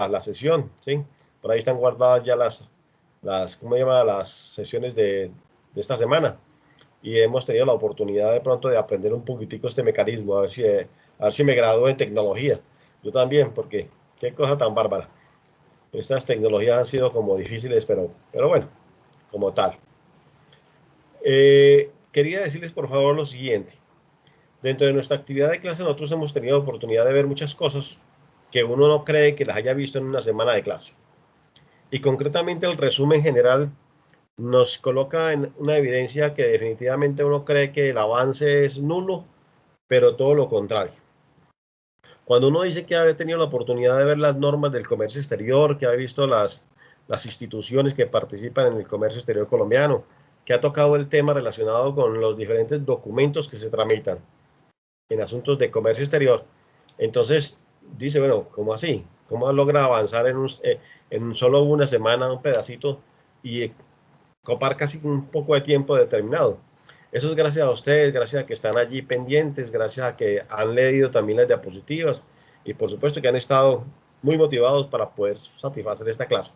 la sesión, ¿sí? Por ahí están guardadas ya ¿cómo se llama? Las sesiones de esta semana. Y hemos tenido la oportunidad de pronto de aprender un poquitico este mecanismo, a ver si me gradúo en tecnología. Yo también, porque qué cosa tan bárbara. Estas tecnologías han sido como difíciles, pero bueno, como tal. Quería decirles por favor lo siguiente. Dentro de nuestra actividad de clase nosotros hemos tenido oportunidad de ver muchas cosas que uno no cree que las haya visto en una semana de clase. Y concretamente el resumen general nos coloca en una evidencia que definitivamente uno cree que el avance es nulo, pero todo lo contrario. Cuando uno dice que ha tenido la oportunidad de ver las normas del comercio exterior, que ha visto las instituciones que participan en el comercio exterior colombiano, que ha tocado el tema relacionado con los diferentes documentos que se tramitan en asuntos de comercio exterior, entonces dice, bueno, ¿cómo así? ¿Cómo logra avanzar en solo una semana, un pedacito, y copar casi un poco de tiempo determinado? Eso es gracias a ustedes, gracias a que están allí pendientes, gracias a que han leído también las diapositivas y por supuesto que han estado muy motivados para poder satisfacer esta clase.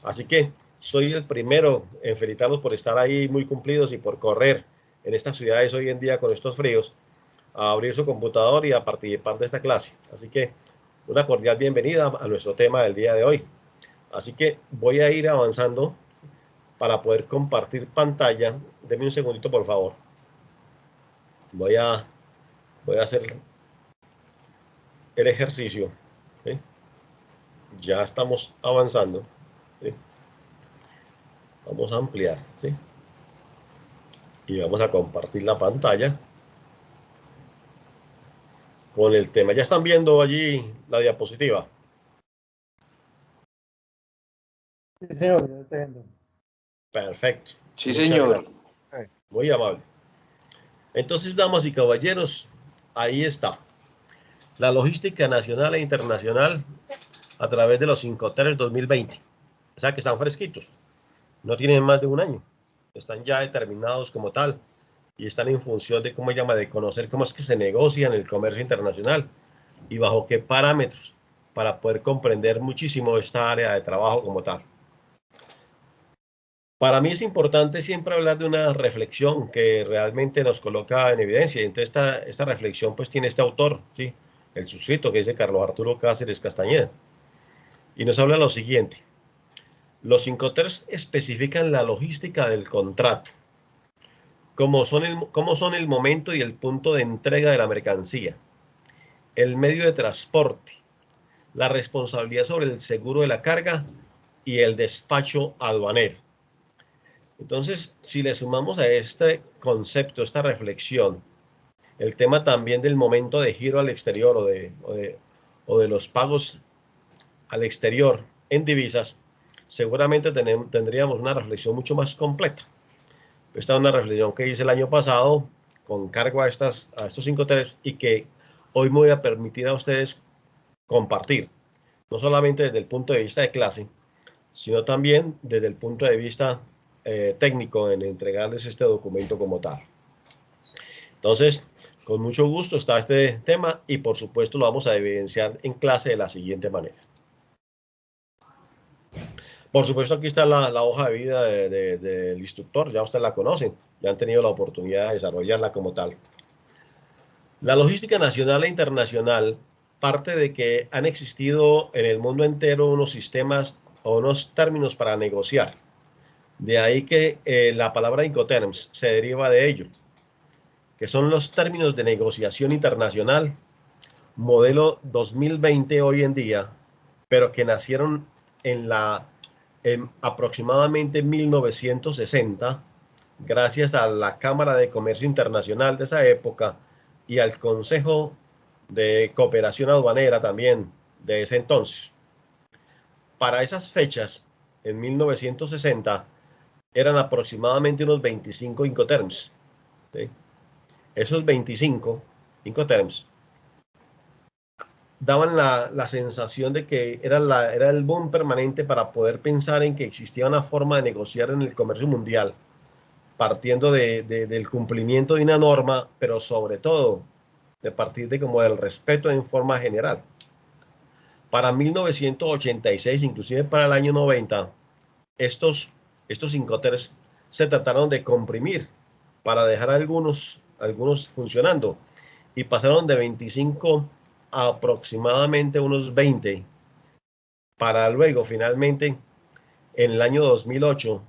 Así que soy el primero en felicitarlos por estar ahí muy cumplidos y por correr en estas ciudades hoy en día con estos fríos a abrir su computador y a participar de esta clase. Así que una cordial bienvenida a nuestro tema del día de hoy. Así que voy a ir avanzando para poder compartir pantalla. Deme un segundito, por favor. Voy a hacer el ejercicio. ¿Sí? Ya estamos avanzando. ¿Sí? Vamos a ampliar. ¿Sí? Y vamos a compartir la pantalla con el tema. ¿Ya están viendo allí la diapositiva? Sí, señor, yo estoy viendo. Perfecto. Sí, señor. Muy amable. Entonces, damas y caballeros, ahí está. La logística nacional e internacional a través de los Incoterms 2020. O sea que están fresquitos. No tienen más de un año. Están ya determinados como tal. Y están en función de cómo llama, de conocer cómo es que se negocia en el comercio internacional y bajo qué parámetros para poder comprender muchísimo esta área de trabajo como tal. Para mí es importante siempre hablar de una reflexión que realmente nos coloca en evidencia. Entonces esta reflexión pues tiene este autor, ¿sí? El suscrito, que es de Carlos Arturo Cáceres Castañeda. Y nos habla lo siguiente. Los Incoterms especifican la logística del contrato, cómo son el momento y el punto de entrega de la mercancía, el medio de transporte, la responsabilidad sobre el seguro de la carga y el despacho aduanero. Entonces, si le sumamos a este concepto, esta reflexión, el tema también del momento de giro al exterior o de los pagos al exterior en divisas, seguramente tendríamos una reflexión mucho más completa. Esta es una reflexión que hice el año pasado con cargo a estos Incoterms y que hoy me voy a permitir a ustedes compartir, no solamente desde el punto de vista de clase, sino también desde el punto de vista técnico en entregarles este documento como tal. Entonces, con mucho gusto está este tema y por supuesto lo vamos a evidenciar en clase de la siguiente manera. Por supuesto aquí está la hoja de vida del instructor, ya ustedes la conocen, ya han tenido la oportunidad de desarrollarla como tal. La logística nacional e internacional parte de que han existido en el mundo entero unos sistemas o unos términos para negociar. De ahí que la palabra Incoterms se deriva de ello, que son los términos de negociación internacional, modelo 2020 hoy en día, pero que nacieron en aproximadamente 1960, gracias a la Cámara de Comercio Internacional de esa época y al Consejo de Cooperación Aduanera también de ese entonces. Para esas fechas, en 1960, eran aproximadamente unos 25 Incoterms. ¿Sí? Esos 25 Incoterms daban la sensación de que era el boom permanente para poder pensar en que existía una forma de negociar en el comercio mundial, partiendo del cumplimiento de una norma, pero sobre todo de partir de como del respeto en forma general. Para 1986, inclusive para el año 90, estos Incoterms se trataron de comprimir para dejar algunos funcionando y pasaron de 25 a aproximadamente unos 20 para luego finalmente en el año 2008,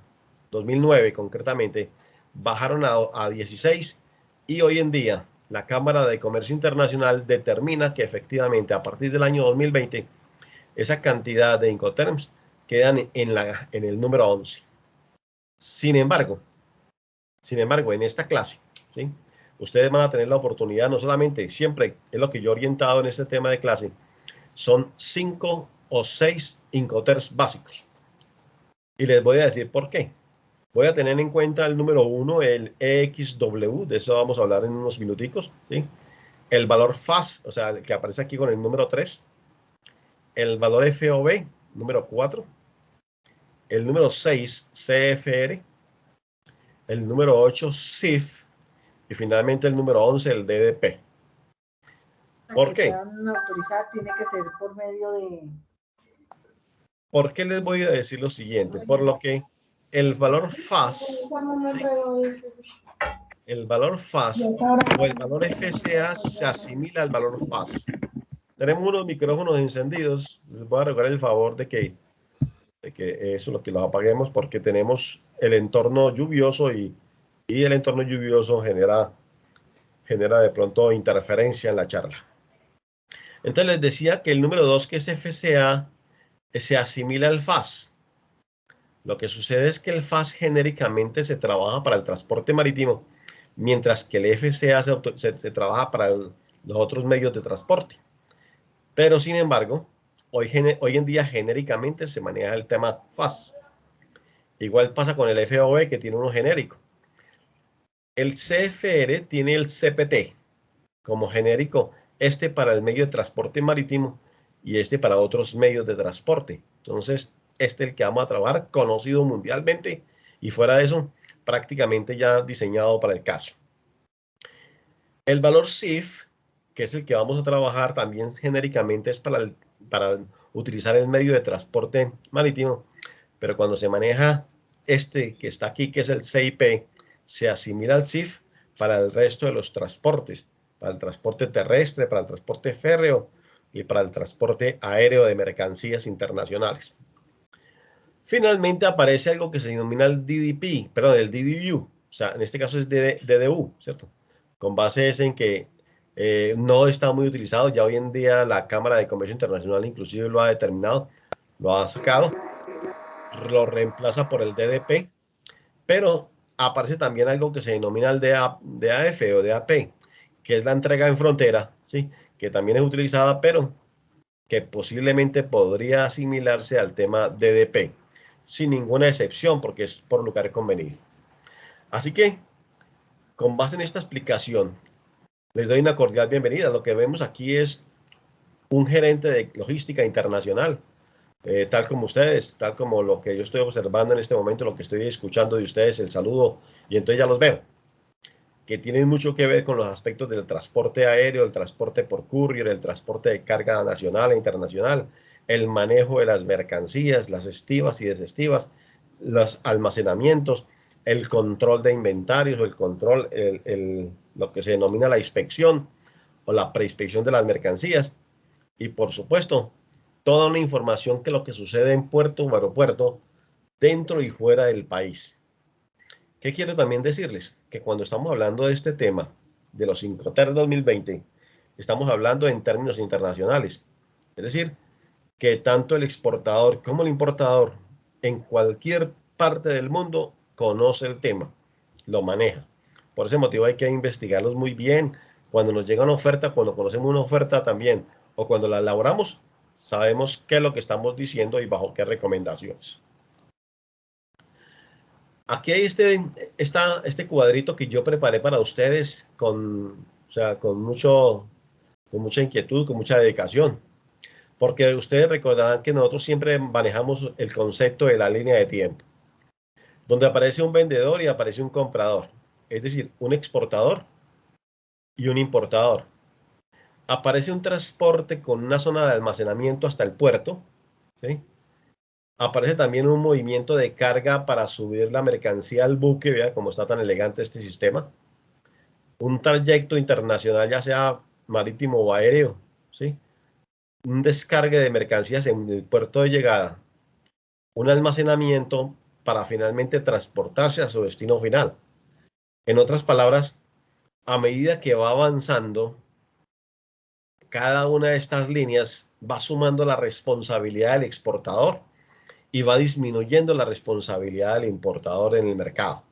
2009 concretamente, bajaron a 16 y hoy en día la Cámara de Comercio Internacional determina que efectivamente a partir del año 2020 esa cantidad de Incoterms quedan en el número 11. Sin embargo, en esta clase, ¿sí? Ustedes van a tener la oportunidad, no solamente, siempre es lo que yo he orientado en este tema de clase, son 5 o 6 Incoterms básicos. Y les voy a decir por qué. Voy a tener en cuenta el número 1, el EXW, de eso vamos a hablar en unos minuticos, ¿sí? El valor FAS, o sea, el que aparece aquí con el número 3, el valor FOB, número 4, el número 6, CFR, el número 8, CIF, y finalmente el número 11, el DDP. ¿Por qué? Autorizar tiene que ser por medio de... ¿Por qué les voy a decir lo siguiente? Por lo que el valor FAS, ¿sí? El valor FAS o el valor FCA se asimila al valor FAS. Tenemos unos micrófonos encendidos. Les voy a regalar el favor de que eso lo que los apaguemos porque tenemos el entorno lluvioso y el entorno lluvioso genera de pronto interferencia en la charla. Entonces les decía que el número 2, que es FCA, se asimila al FAS. Lo que sucede es que el FAS genéricamente se trabaja para el transporte marítimo, mientras que el FCA se trabaja para los otros medios de transporte. Pero sin embargo, hoy en día genéricamente se maneja el tema FAS. Igual pasa con el FOB, que tiene uno genérico. El CFR tiene el CPT como genérico, este para el medio de transporte marítimo y este para otros medios de transporte. Entonces, este es el que vamos a trabajar, conocido mundialmente y fuera de eso, prácticamente ya diseñado para el caso. El valor CIF, que es el que vamos a trabajar también genéricamente, es para utilizar el medio de transporte marítimo, pero cuando se maneja este que está aquí, que es el CIP, se asimila al CIF para el resto de los transportes, para el transporte terrestre, para el transporte férreo y para el transporte aéreo de mercancías internacionales. Finalmente aparece algo que se denomina el DDP, perdón, el DDU, o sea, en este caso es DDU, ¿cierto? Con base en que no está muy utilizado, ya hoy en día la Cámara de Comercio Internacional inclusive lo ha determinado, lo ha sacado, lo reemplaza por el DDP, pero aparece también algo que se denomina el DAF o DAP, que es la entrega en frontera, ¿sí? Que también es utilizada, pero que posiblemente podría asimilarse al tema DDP, sin ninguna excepción, porque es por lugar convenido. Así que, con base en esta explicación, les doy una cordial bienvenida. Lo que vemos aquí es un gerente de logística internacional, tal como ustedes, tal como lo que yo estoy observando en este momento, lo que estoy escuchando de ustedes, el saludo, y entonces ya los veo, que tienen mucho que ver con los aspectos del transporte aéreo, el transporte por courier, el transporte de carga nacional e internacional, el manejo de las mercancías, las estivas y desestivas, los almacenamientos, el control de inventarios, el control, lo que se denomina la inspección o la preinspección de las mercancías y por supuesto toda una información que lo que sucede en puerto o aeropuerto dentro y fuera del país. ¿Qué quiero también decirles? Que cuando estamos hablando de este tema, de los Incoterms 2020, estamos hablando en términos internacionales. Es decir, que tanto el exportador como el importador en cualquier parte del mundo conoce el tema, lo maneja. Por ese motivo hay que investigarlos muy bien. Cuando nos llega una oferta, cuando conocemos una oferta también, o cuando la elaboramos, sabemos qué es lo que estamos diciendo y bajo qué recomendaciones. Aquí hay este cuadrito que yo preparé para ustedes o sea, con mucha inquietud, con mucha dedicación. Porque ustedes recordarán que nosotros siempre manejamos el concepto de la línea de tiempo, donde aparece un vendedor y aparece un comprador, es decir, un exportador y un importador. aparece un transporte con una zona de almacenamiento hasta el puerto, ¿sí? Aparece también un movimiento de carga para subir la mercancía al buque, vea cómo está tan elegante este sistema. Un trayecto internacional, ya sea marítimo o aéreo, ¿sí? Un descargue de mercancías en el puerto de llegada, un almacenamiento para finalmente transportarse a su destino final. En otras palabras, a medida que va avanzando, cada una de estas líneas va sumando la responsabilidad del exportador y va disminuyendo la responsabilidad del importador en el mercado.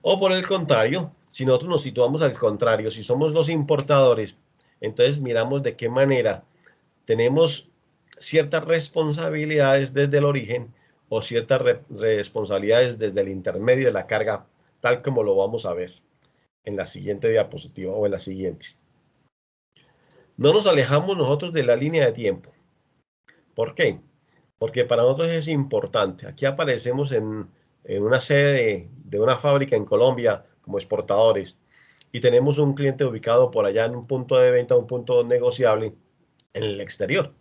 O por el contrario, si nosotros nos situamos al contrario, si somos los importadores, entonces miramos de qué manera tenemos ciertas responsabilidades desde el origen o ciertas responsabilidades desde el intermedio de la carga, tal como lo vamos a ver en la siguiente diapositiva o en la siguiente. No nos alejamos nosotros de la línea de tiempo. ¿Por qué? Porque para nosotros es importante. Aquí aparecemos en una sede de una fábrica en Colombia como exportadores y tenemos un cliente ubicado por allá en un punto de venta, un punto negociable en el exterior.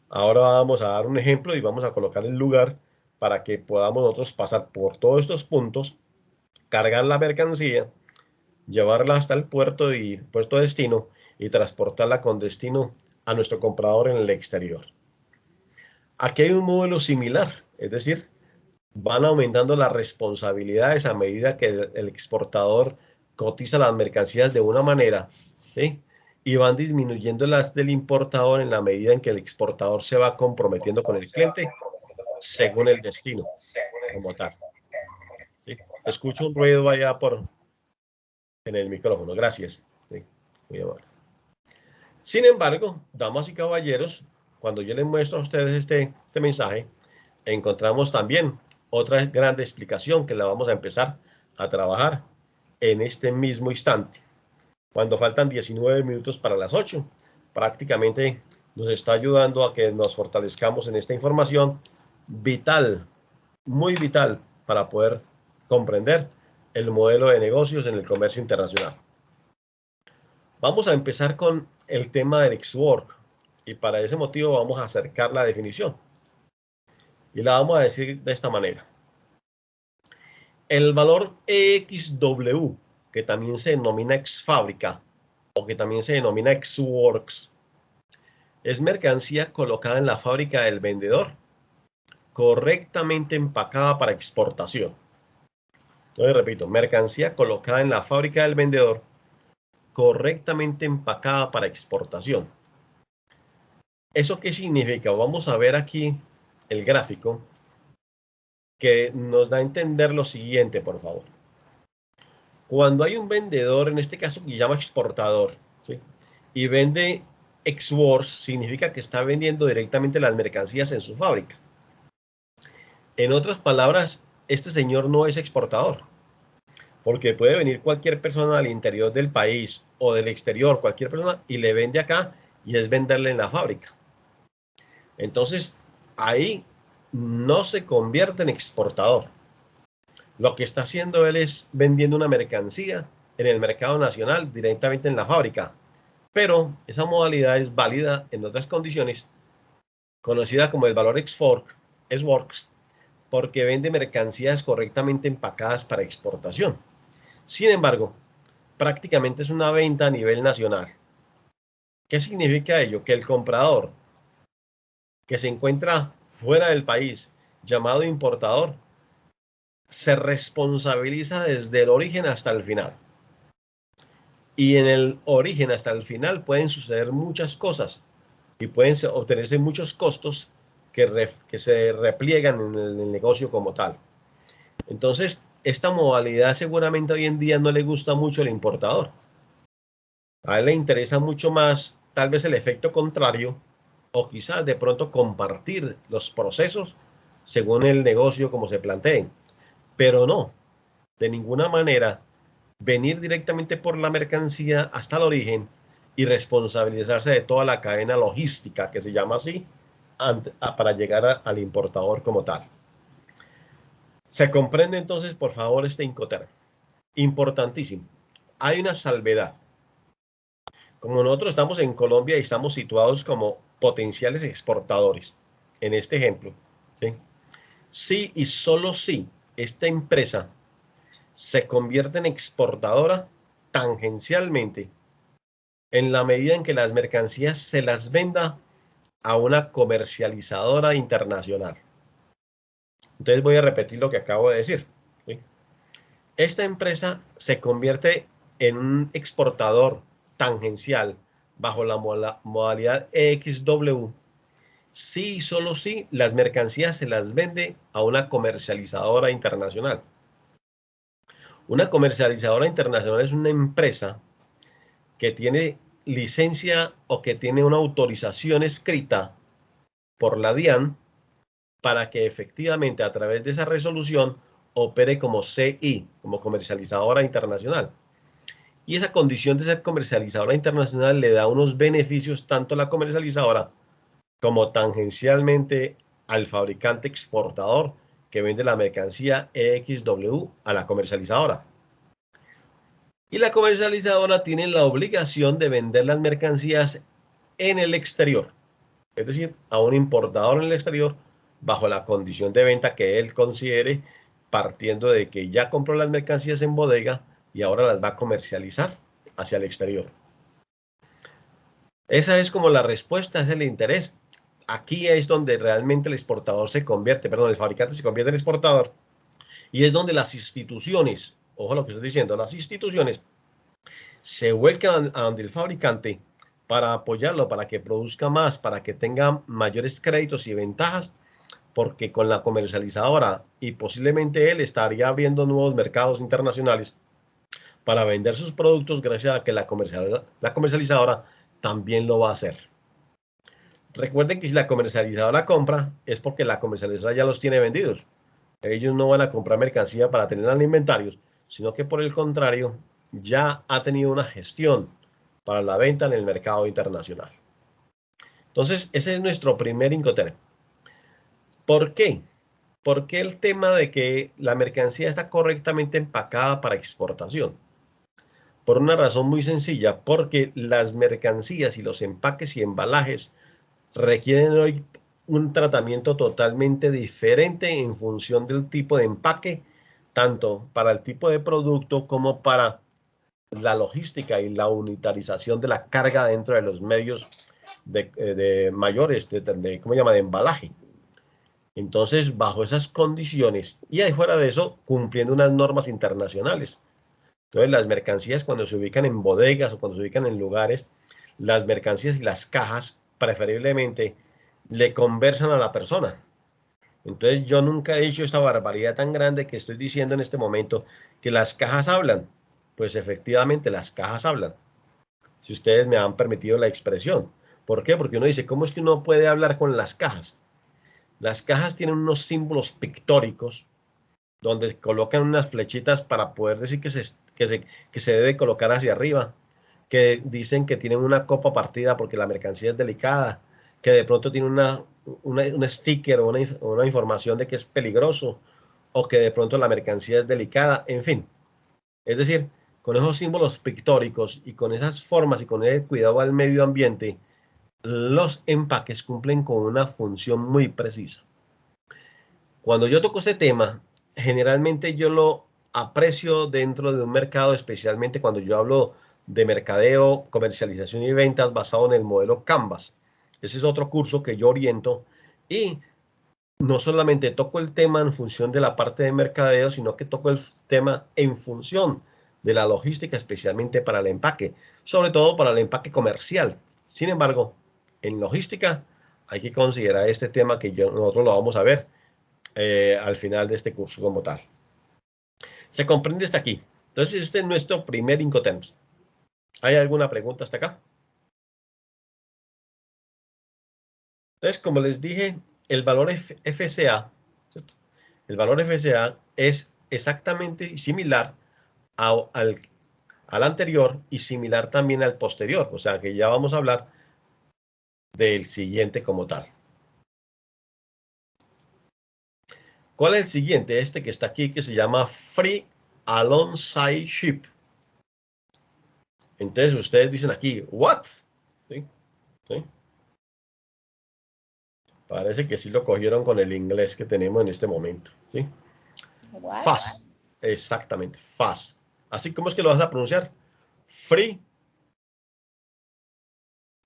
Ahora vamos a dar un ejemplo y vamos a colocar el lugar para que podamos nosotros pasar por todos estos puntos, cargar la mercancía, llevarla hasta el puerto y puesto de destino y transportarla con destino a nuestro comprador en el exterior. Aquí hay un modelo similar, es decir, van aumentando las responsabilidades a medida que el exportador cotiza las mercancías de una manera, ¿sí? Y van disminuyendo las del importador en la medida en que el exportador se va comprometiendo con el cliente según el destino como tal, ¿sí? Escucho un ruido allá en el micrófono, gracias. Sí, muy amable. Sin embargo, damas y caballeros, cuando yo les muestro a ustedes este mensaje, encontramos también otra gran explicación que la vamos a empezar a trabajar en este mismo instante. Cuando faltan 19 minutos para las 8, prácticamente nos está ayudando a que nos fortalezcamos en esta información vital, muy vital para poder comprender el modelo de negocios en el comercio internacional. Vamos a empezar con el tema del ex-work y para ese motivo vamos a acercar la definición y la vamos a decir de esta manera. El valor EXW, que también se denomina ex-fábrica o que también se denomina ex-works, es mercancía colocada en la fábrica del vendedor, correctamente empacada para exportación. Entonces, repito, mercancía colocada en la fábrica del vendedor, correctamente empacada para exportación. ¿Eso qué significa? Vamos a ver aquí el gráfico que nos da a entender lo siguiente, por favor. Cuando hay un vendedor, en este caso que llama exportador, ¿sí? Y vende ex-works, significa que está vendiendo directamente las mercancías en su fábrica. En otras palabras, este señor no es exportador, porque puede venir cualquier persona al interior del país o del exterior, cualquier persona, y le vende acá y es venderle en la fábrica. Entonces, ahí no se convierte en exportador. Lo que está haciendo él es vendiendo una mercancía en el mercado nacional directamente en la fábrica. Pero esa modalidad es válida en otras condiciones, conocida como el valor ex-works, porque vende mercancías correctamente empacadas para exportación. Sin embargo, prácticamente es una venta a nivel nacional. ¿Qué significa ello? Que el comprador que se encuentra fuera del país, llamado importador, se responsabiliza desde el origen hasta el final. Y en el origen hasta el final pueden suceder muchas cosas y pueden obtenerse muchos costos que se repliegan en el negocio como tal. Entonces, esta modalidad seguramente hoy en día no le gusta mucho al importador. A él le interesa mucho más tal vez el efecto contrario o quizás de pronto compartir los procesos según el negocio como se planteen. Pero no, de ninguna manera venir directamente por la mercancía hasta el origen y responsabilizarse de toda la cadena logística, que se llama así, para llegar al importador como tal. Se comprende entonces, por favor, este incoterm. Importantísimo. Hay una salvedad. Como nosotros estamos en Colombia y estamos situados como potenciales exportadores, en este ejemplo, ¿sí? Sí y solo si esta empresa se convierte en exportadora tangencialmente en la medida en que las mercancías se las venda a una comercializadora internacional. Entonces voy a repetir lo que acabo de decir, ¿sí? Esta empresa se convierte en un exportador tangencial bajo la modalidad EXW si y solo si las mercancías se las vende a una comercializadora internacional. Una comercializadora internacional es una empresa que tiene licencia o que tiene una autorización escrita por la DIAN para que efectivamente a través de esa resolución opere como CI, como comercializadora internacional. Y esa condición de ser comercializadora internacional le da unos beneficios tanto a la comercializadora como tangencialmente al fabricante exportador que vende la mercancía EXW a la comercializadora. Y la comercializadora tiene la obligación de vender las mercancías en el exterior, es decir, a un importador en el exterior bajo la condición de venta que él considere, partiendo de que ya compró las mercancías en bodega y ahora las va a comercializar hacia el exterior. Esa es como la respuesta, es el interés. Aquí es donde realmente el exportador se convierte, perdón, el fabricante se convierte en exportador y es donde las instituciones, ojo lo que estoy diciendo, las instituciones se vuelcan a donde el fabricante para apoyarlo, para que produzca más, para que tenga mayores créditos y ventajas, porque con la comercializadora y posiblemente él estaría abriendo nuevos mercados internacionales para vender sus productos gracias a que la comercializadora también lo va a hacer. Recuerden que si la comercializadora compra es porque la comercializadora ya los tiene vendidos. Ellos no van a comprar mercancía para tenerla en inventarios, sino que por el contrario ya ha tenido una gestión para la venta en el mercado internacional. Entonces, ese es nuestro primer Incoterm. ¿Por qué? ¿Por qué el tema de que la mercancía está correctamente empacada para exportación? Por una razón muy sencilla, porque las mercancías y los empaques y embalajes requieren hoy un tratamiento totalmente diferente en función del tipo de empaque, tanto para el tipo de producto como para la logística y la unitarización de la carga dentro de los medios de mayores, ¿cómo se llama?, de embalaje. Entonces, bajo esas condiciones y ahí fuera de eso, cumpliendo unas normas internacionales. Entonces, las mercancías cuando se ubican en bodegas o cuando se ubican en lugares, las mercancías y las cajas preferiblemente le conversan a la persona. Entonces, yo nunca he dicho esta barbaridad tan grande que estoy diciendo en este momento, que las cajas hablan. Pues efectivamente las cajas hablan, si ustedes me han permitido la expresión. ¿Por qué? Porque uno dice, ¿cómo es que uno puede hablar con las cajas? Las cajas tienen unos símbolos pictóricos donde colocan unas flechitas para poder decir que se debe colocar hacia arriba, que dicen que tienen una copa partida porque la mercancía es delicada, que de pronto tiene un sticker o una información de que es peligroso, o que de pronto la mercancía es delicada, en fin. Es decir, con esos símbolos pictóricos y con esas formas y con el cuidado al medio ambiente, los empaques cumplen con una función muy precisa. Cuando yo toco este tema, generalmente yo lo aprecio dentro de un mercado, especialmente cuando yo hablo de mercadeo, comercialización y ventas basado en el modelo Canvas. Ese es otro curso que yo oriento y no solamente toco el tema en función de la parte de mercadeo, sino que toco el tema en función de la logística, especialmente para el empaque, sobre todo para el empaque comercial. Sin embargo, en logística hay que considerar este tema que nosotros lo vamos a ver al final de este curso como tal. ¿Se comprende hasta aquí? Entonces, este es nuestro primer Incoterms. ¿Hay alguna pregunta hasta acá? Entonces, como les dije, el valor FCA, ¿cierto? El valor FCA es exactamente similar al anterior y similar también al posterior. O sea que ya vamos a hablar del siguiente como tal. ¿Cuál es el siguiente? Este que está aquí, que se llama Free Alongside Ship. Entonces ustedes dicen aquí, what? ¿Sí? ¿Sí? Parece que sí lo cogieron con el inglés que tenemos en este momento. ¿Sí? What? Fast. Exactamente, fast. Así como es que lo vas a pronunciar. Free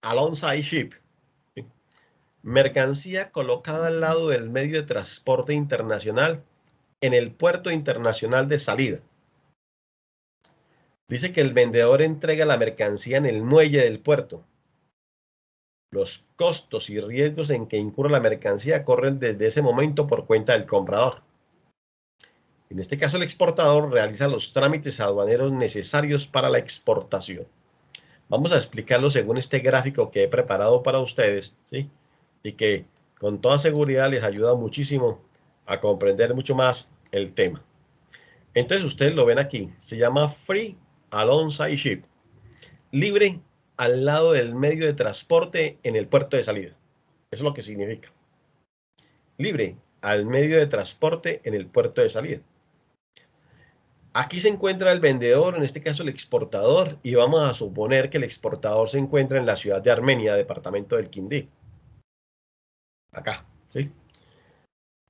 alongside ship. ¿Sí? Mercancía colocada al lado del medio de transporte internacional en el puerto internacional de salida. Dice que el vendedor entrega la mercancía en el muelle del puerto. Los costos y riesgos en que incurre la mercancía corren desde ese momento por cuenta del comprador. En este caso, el exportador realiza los trámites aduaneros necesarios para la exportación. Vamos a explicarlo según este gráfico que he preparado para ustedes, ¿sí? Y que con toda seguridad les ayuda muchísimo a comprender mucho más el tema. Entonces, ustedes lo ven aquí. Se llama Free Alongside Ship. Libre al lado del medio de transporte en el puerto de salida. Eso es lo que significa. Libre al medio de transporte en el puerto de salida. Aquí se encuentra el vendedor, en este caso el exportador, y vamos a suponer que el exportador se encuentra en la ciudad de Armenia, departamento del Quindío. Acá, ¿sí?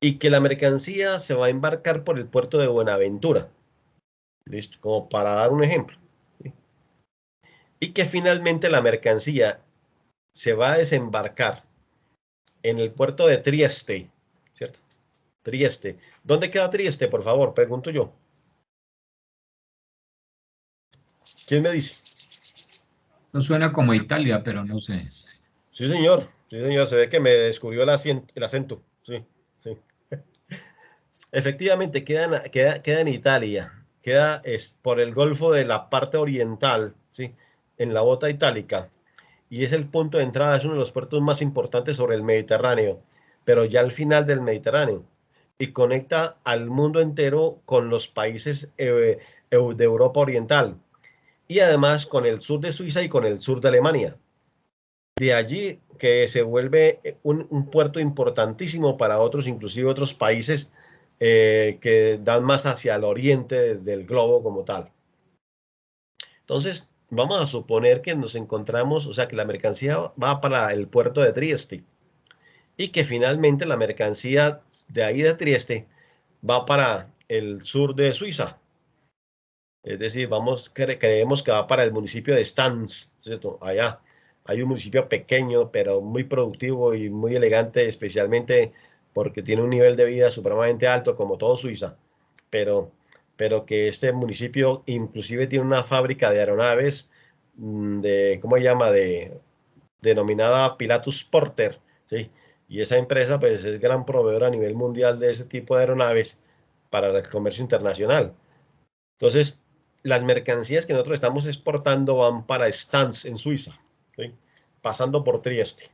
Y que la mercancía se va a embarcar por el puerto de Buenaventura. Listo, como para dar un ejemplo. ¿Sí? Y que finalmente la mercancía se va a desembarcar en el puerto de Trieste, ¿cierto? Trieste. ¿Dónde queda Trieste, por favor? Pregunto yo. ¿Quién me dice? No suena como Italia, pero no sé. Sí, señor. Sí, señor. Se ve que me descubrió el acento. Sí, sí. Efectivamente, queda en Italia. Queda por el Golfo de la parte oriental, ¿sí? En la bota itálica. Y es el punto de entrada, es uno de los puertos más importantes sobre el Mediterráneo, pero ya al final del Mediterráneo. Y conecta al mundo entero con los países de Europa Oriental. Y además con el sur de Suiza y con el sur de Alemania. De allí que se vuelve un puerto importantísimo para otros, inclusive otros países que dan más hacia el oriente del globo como tal. Entonces, vamos a suponer que nos encontramos, o sea, que la mercancía va para el puerto de Trieste y que finalmente la mercancía de ahí de Trieste va para el sur de Suiza. Es decir, creemos que va para el municipio de Stans, ¿cierto? Allá. Hay un municipio pequeño, pero muy productivo y muy elegante, especialmente porque tiene un nivel de vida supremamente alto, como todo Suiza. Pero, pero que este municipio inclusive tiene una fábrica de aeronaves, ¿cómo se llama? Denominada Pilatus Porter, ¿sí? Y esa empresa, pues, es gran proveedor a nivel mundial de ese tipo de aeronaves para el comercio internacional. Entonces, las mercancías que nosotros estamos exportando van para Stans en Suiza, ¿sí? Pasando por Trieste,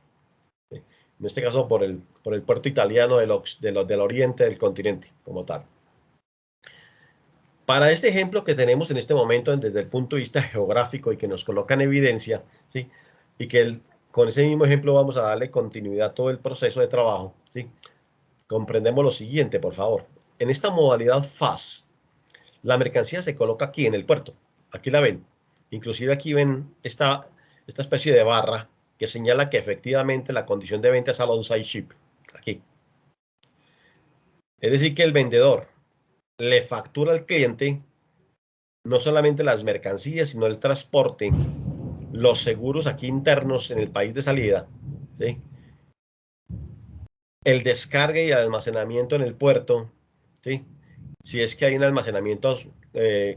¿sí? En este caso por el puerto italiano del oriente del continente como tal. Para este ejemplo que tenemos en este momento desde el punto de vista geográfico y que nos coloca en evidencia, ¿sí? Y que con ese mismo ejemplo vamos a darle continuidad a todo el proceso de trabajo, ¿sí? Comprendemos lo siguiente, por favor. En esta modalidad FAST, la mercancía se coloca aquí en el puerto. Aquí la ven. Inclusive aquí ven esta especie de barra que señala que efectivamente la condición de venta es alongside ship. Aquí. Es decir, que el vendedor le factura al cliente no solamente las mercancías, sino el transporte, los seguros aquí internos en el país de salida, ¿sí? El descargue y almacenamiento en el puerto, ¿sí? Si es que hay un almacenamiento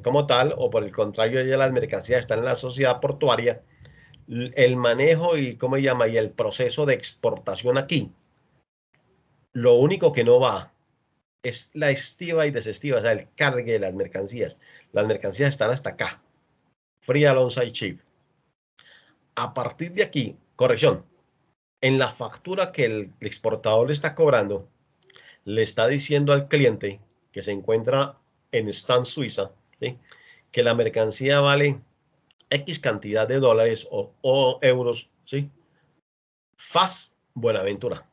como tal, o por el contrario, ya las mercancías están en la sociedad portuaria, el manejo y, ¿cómo se llama? Y el proceso de exportación aquí. Lo único que no va es la estiva y desestiva, o sea, el cargue de las mercancías. Las mercancías están hasta acá. Free alongside ship. A partir de aquí, corrección, en la factura que el exportador le está cobrando, le está diciendo al cliente que se encuentra en Stans Suiza, ¿sí? Que la mercancía vale X cantidad de dólares o euros, ¿sí? FAS Buenaventura.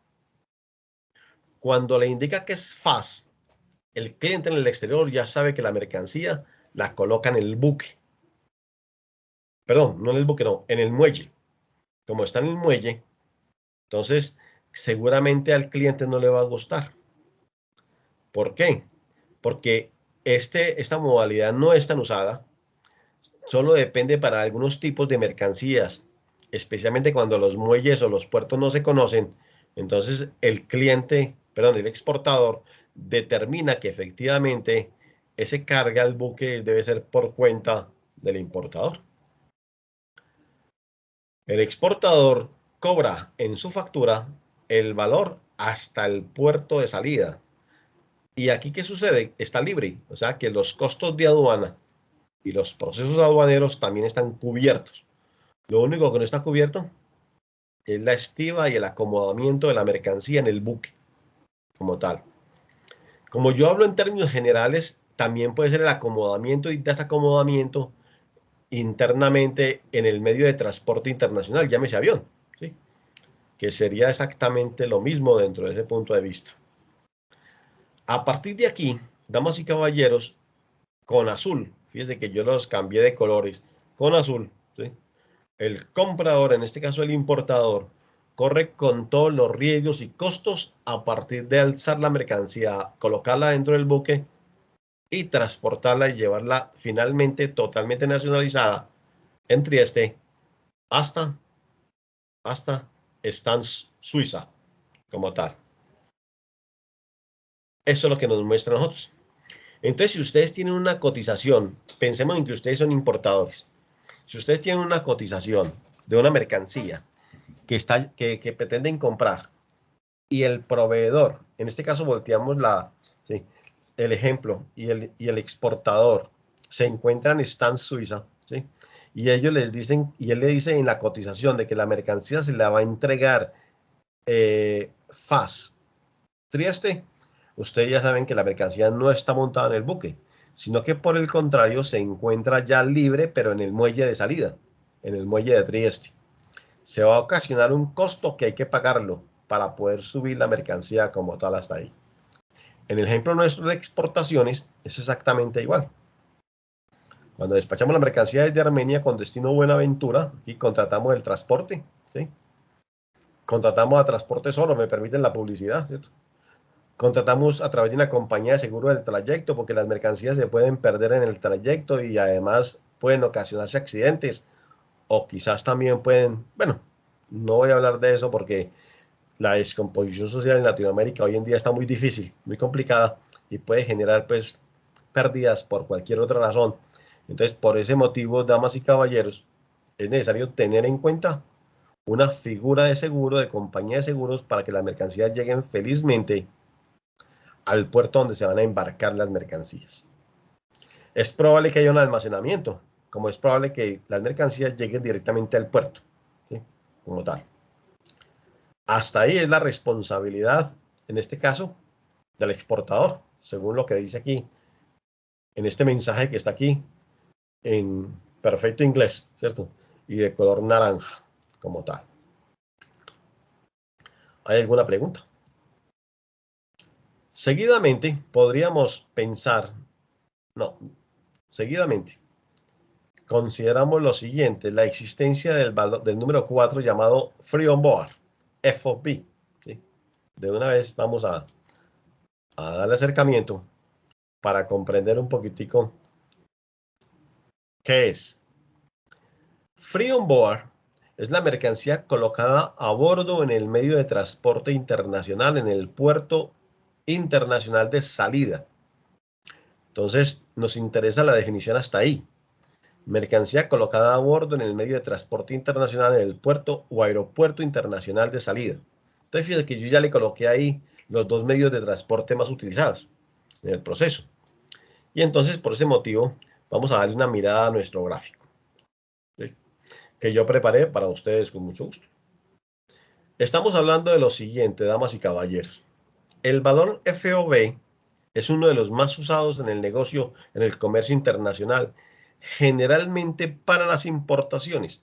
Cuando le indica que es FAS, el cliente en el exterior ya sabe que la mercancía la coloca en el buque. Perdón, no en el buque, no, en el muelle. Como está en el muelle, entonces seguramente al cliente no le va a gustar. ¿Por qué? Porque esta modalidad no es tan usada, solo depende para algunos tipos de mercancías, especialmente cuando los muelles o los puertos no se conocen. Entonces el cliente, perdón, el exportador determina que efectivamente ese carga al buque debe ser por cuenta del importador. El exportador cobra en su factura el valor hasta el puerto de salida. ¿Y aquí qué sucede? Está libre, o sea que los costos de aduana y los procesos aduaneros también están cubiertos. Lo único que no está cubierto es la estiva y el acomodamiento de la mercancía en el buque como tal. Como yo hablo en términos generales, también puede ser el acomodamiento y desacomodamiento internamente en el medio de transporte internacional, llámese avión, ¿sí? Que sería exactamente lo mismo dentro de ese punto de vista. A partir de aquí, damas y caballeros, con azul, fíjense que yo los cambié de colores, con azul, ¿sí? El comprador, en este caso el importador, corre con todos los riesgos y costos a partir de alzar la mercancía, colocarla dentro del buque y transportarla y llevarla finalmente totalmente nacionalizada en Trieste hasta Stans, Suiza, como tal. Eso es lo que nos muestra a nosotros. Entonces, si ustedes tienen una cotización, pensemos en que ustedes son importadores. Si ustedes tienen una cotización de una mercancía que pretenden comprar y el proveedor, en este caso volteamos sí, el ejemplo, y el exportador se encuentran en Stans, Suiza, ¿sí? Y ellos les dicen, y él le dice en la cotización de que la mercancía se la va a entregar FAS Trieste, ustedes ya saben que la mercancía no está montada en el buque, sino que por el contrario se encuentra ya libre, pero en el muelle de salida, en el muelle de Trieste. Se va a ocasionar un costo que hay que pagarlo para poder subir la mercancía como tal hasta ahí. En el ejemplo nuestro de exportaciones es exactamente igual. Cuando despachamos la mercancía desde Armenia con destino Buenaventura, aquí contratamos el transporte, ¿sí? Contratamos a Transporte Solo, me permiten la publicidad, ¿cierto? Contratamos a través de una compañía de seguro del trayecto porque las mercancías se pueden perder en el trayecto y además pueden ocasionarse accidentes o quizás también pueden, bueno, no voy a hablar de eso porque la descomposición social en Latinoamérica hoy en día está muy difícil, muy complicada y puede generar pues pérdidas por cualquier otra razón. Entonces, por ese motivo, damas y caballeros, es necesario tener en cuenta una figura de seguro, de compañía de seguros, para que las mercancías lleguen felizmente al puerto donde se van a embarcar las mercancías. Es probable que haya un almacenamiento, como es probable que las mercancías lleguen directamente al puerto, ¿sí? Como tal. Hasta ahí es la responsabilidad, en este caso, del exportador, según lo que dice aquí, en este mensaje que está aquí, en perfecto inglés, ¿cierto? Y de color naranja, como tal. ¿Hay alguna pregunta? Seguidamente, podríamos pensar, no, seguidamente, consideramos lo siguiente, la existencia del número 4 llamado Free on Board, FOB, ¿sí? De una vez vamos a darle acercamiento para comprender un poquitico qué es. Free on Board es la mercancía colocada a bordo en el medio de transporte internacional en el puerto internacional de salida. Entonces, nos interesa la definición hasta ahí. Mercancía colocada a bordo en el medio de transporte internacional en el puerto o aeropuerto internacional de salida. Entonces, fíjate que yo ya le coloqué ahí los dos medios de transporte más utilizados en el proceso. Y entonces, por ese motivo, vamos a darle una mirada a nuestro gráfico, ¿sí? Que yo preparé para ustedes con mucho gusto. Estamos hablando de lo siguiente, damas y caballeros. El valor FOB es uno de los más usados en el negocio, en el comercio internacional, generalmente para las importaciones.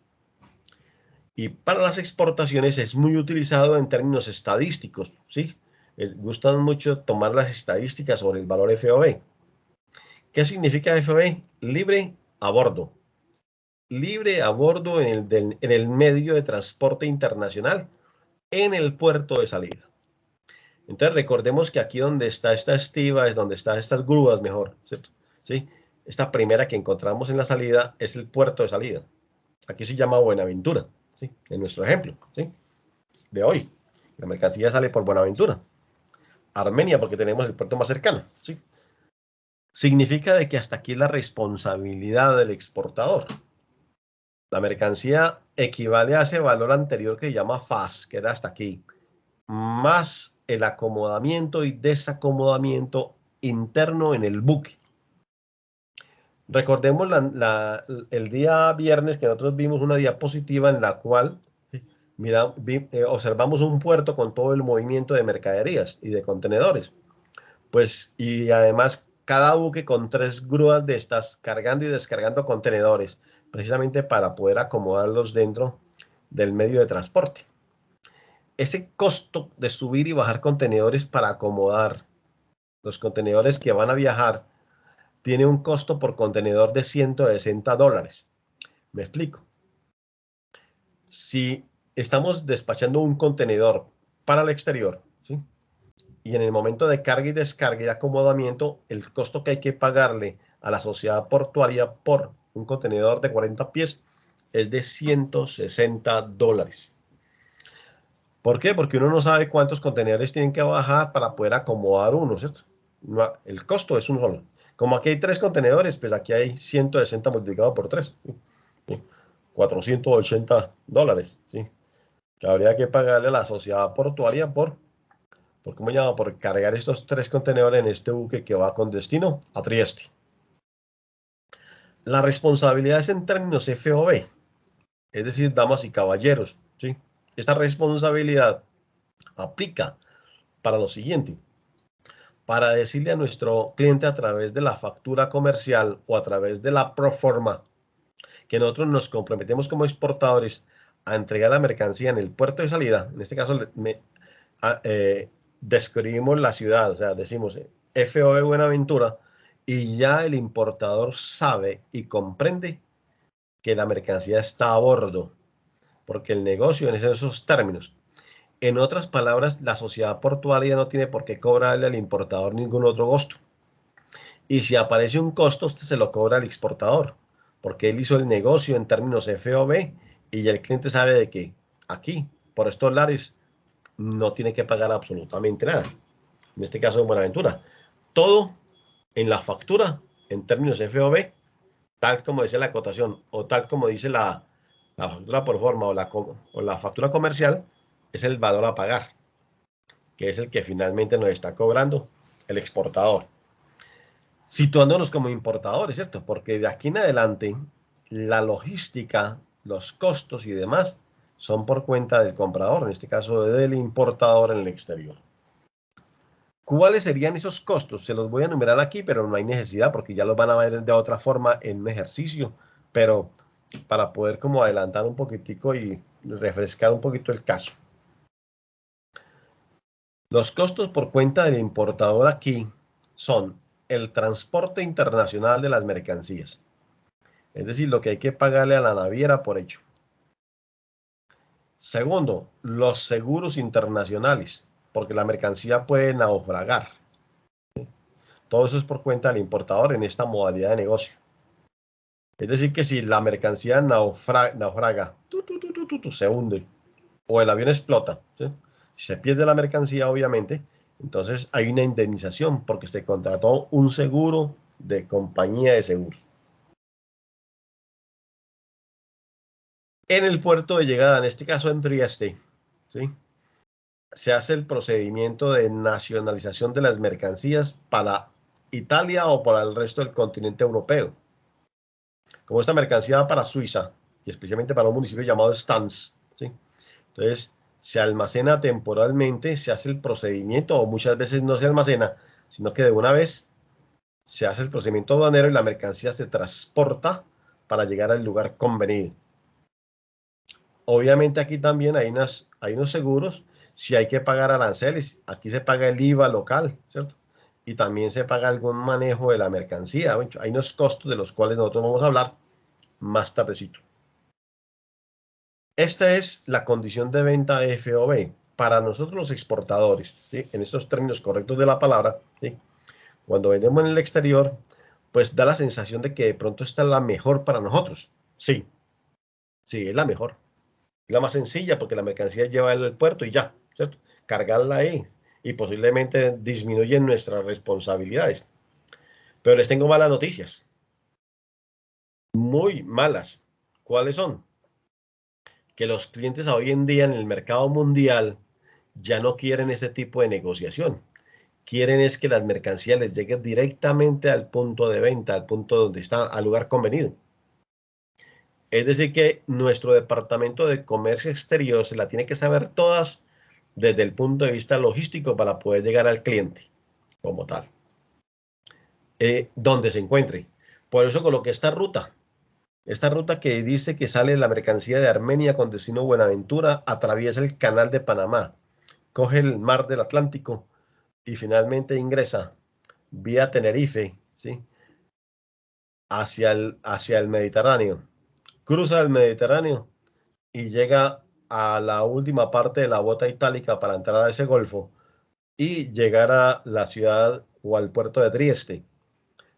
Y para las exportaciones es muy utilizado en términos estadísticos, ¿sí? Gustan mucho tomar las estadísticas sobre el valor FOB. ¿Qué significa FOB? Libre a bordo. libre a bordo en el medio de transporte internacional en el puerto de salida. Entonces recordemos que aquí donde está esta estiva, es donde están estas grúas mejor, ¿cierto? ¿Sí? Esta primera que encontramos en la salida es el puerto de salida. Aquí se llama Buenaventura, ¿sí? En nuestro ejemplo, ¿sí? De hoy. La mercancía sale por Buenaventura. Armenia, porque tenemos el puerto más cercano, ¿sí? Significa de que hasta aquí la responsabilidad del exportador. La mercancía equivale a ese valor anterior que se llama FAS, que era hasta aquí, más el acomodamiento y desacomodamiento interno en el buque. Recordemos el día viernes que nosotros vimos una diapositiva en la cual observamos un puerto con todo el movimiento de mercaderías y de contenedores. Pues, y además cada buque con 3 grúas de estas cargando y descargando contenedores, precisamente para poder acomodarlos dentro del medio de transporte. Ese costo de subir y bajar contenedores para acomodar los contenedores que van a viajar tiene un costo por contenedor de $160. Me explico. Si estamos despachando un contenedor para el exterior, ¿sí? Y en el momento de carga y descarga y acomodamiento, el costo que hay que pagarle a la sociedad portuaria por un contenedor de 40 pies es de $160. ¿Por qué? Porque uno no sabe cuántos contenedores tienen que bajar para poder acomodar uno, ¿cierto? No, el costo es uno solo. Como aquí hay 3 contenedores, pues aquí hay 160 multiplicado por 3. ¿Sí? $480, ¿sí? Que habría que pagarle a la sociedad portuaria ¿cómo se llama? Por cargar estos 3 contenedores en este buque que va con destino a Trieste. La responsabilidad es en términos FOB, es decir, damas y caballeros, ¿sí? Esta responsabilidad aplica para lo siguiente: para decirle a nuestro cliente a través de la factura comercial o a través de la proforma que nosotros nos comprometemos como exportadores a entregar la mercancía en el puerto de salida. En este caso describimos la ciudad, o sea, decimos FOB Buenaventura, y ya el importador sabe y comprende que la mercancía está a bordo, porque el negocio es en esos términos. En otras palabras, la sociedad portuaria no tiene por qué cobrarle al importador ningún otro costo. Y si aparece un costo, usted se lo cobra al exportador, porque él hizo el negocio en términos FOB y ya el cliente sabe de que aquí, por estos lares, no tiene que pagar absolutamente nada. En este caso de Buenaventura, todo en la factura en términos FOB, tal como dice la acotación o tal como dice la factura por forma o la factura comercial, es el valor a pagar, que es el que finalmente nos está cobrando el exportador, situándonos como importadores, ¿cierto? Porque de aquí en adelante la logística, los costos y demás son por cuenta del comprador, en este caso del importador en el exterior. ¿Cuáles serían esos costos? Se los voy a enumerar aquí, pero no hay necesidad porque ya los van a ver de otra forma en un ejercicio, pero para poder como adelantar un poquitico y refrescar un poquito el caso. Los costos por cuenta del importador aquí son el transporte internacional de las mercancías, es decir, lo que hay que pagarle a la naviera por hecho. Segundo, los seguros internacionales, porque la mercancía puede naufragar. Todo eso es por cuenta del importador en esta modalidad de negocio. Es decir, que si la mercancía naufraga, se hunde, o el avión explota, ¿sí? Se pierde la mercancía, obviamente, entonces hay una indemnización porque se contrató un seguro de compañía de seguros. En el puerto de llegada, en este caso en Trieste, ¿sí?, se hace el procedimiento de nacionalización de las mercancías para Italia o para el resto del continente europeo. Como esta mercancía va para Suiza, y especialmente para un municipio llamado Stans, ¿sí? Entonces, se almacena temporalmente, se hace el procedimiento, o muchas veces no se almacena, sino que de una vez se hace el procedimiento aduanero y la mercancía se transporta para llegar al lugar convenido. Obviamente aquí también hay unos seguros, si hay que pagar aranceles, aquí se paga el IVA local, ¿cierto? Y también se paga algún manejo de la mercancía. Hay unos costos de los cuales nosotros vamos a hablar más tardecito. Esta es la condición de venta FOB. Para nosotros los exportadores, ¿sí? En estos términos correctos de la palabra, ¿sí? Cuando vendemos en el exterior, pues da la sensación de que de pronto esta es la mejor para nosotros. Sí, sí, es la mejor. Es la más sencilla porque la mercancía lleva al puerto y ya, ¿cierto? Cargarla ahí y posiblemente disminuyen nuestras responsabilidades. Pero les tengo malas noticias. Muy malas. ¿Cuáles son? Que los clientes hoy en día en el mercado mundial ya no quieren este tipo de negociación. Quieren es que las mercancías les lleguen directamente al punto de venta, al punto donde está, al lugar convenido. Es decir, que nuestro departamento de comercio exterior se la tiene que saber todas desde el punto de vista logístico para poder llegar al cliente como tal, donde se encuentre. Por eso coloqué esta ruta que dice que sale la mercancía de Armenia con destino Buenaventura, atraviesa el canal de Panamá, coge el mar del Atlántico y finalmente ingresa vía Tenerife, ¿sí? hacia el Mediterráneo. Cruza el Mediterráneo y llega a la última parte de la bota itálica para entrar a ese golfo y llegar a la ciudad o al puerto de Trieste.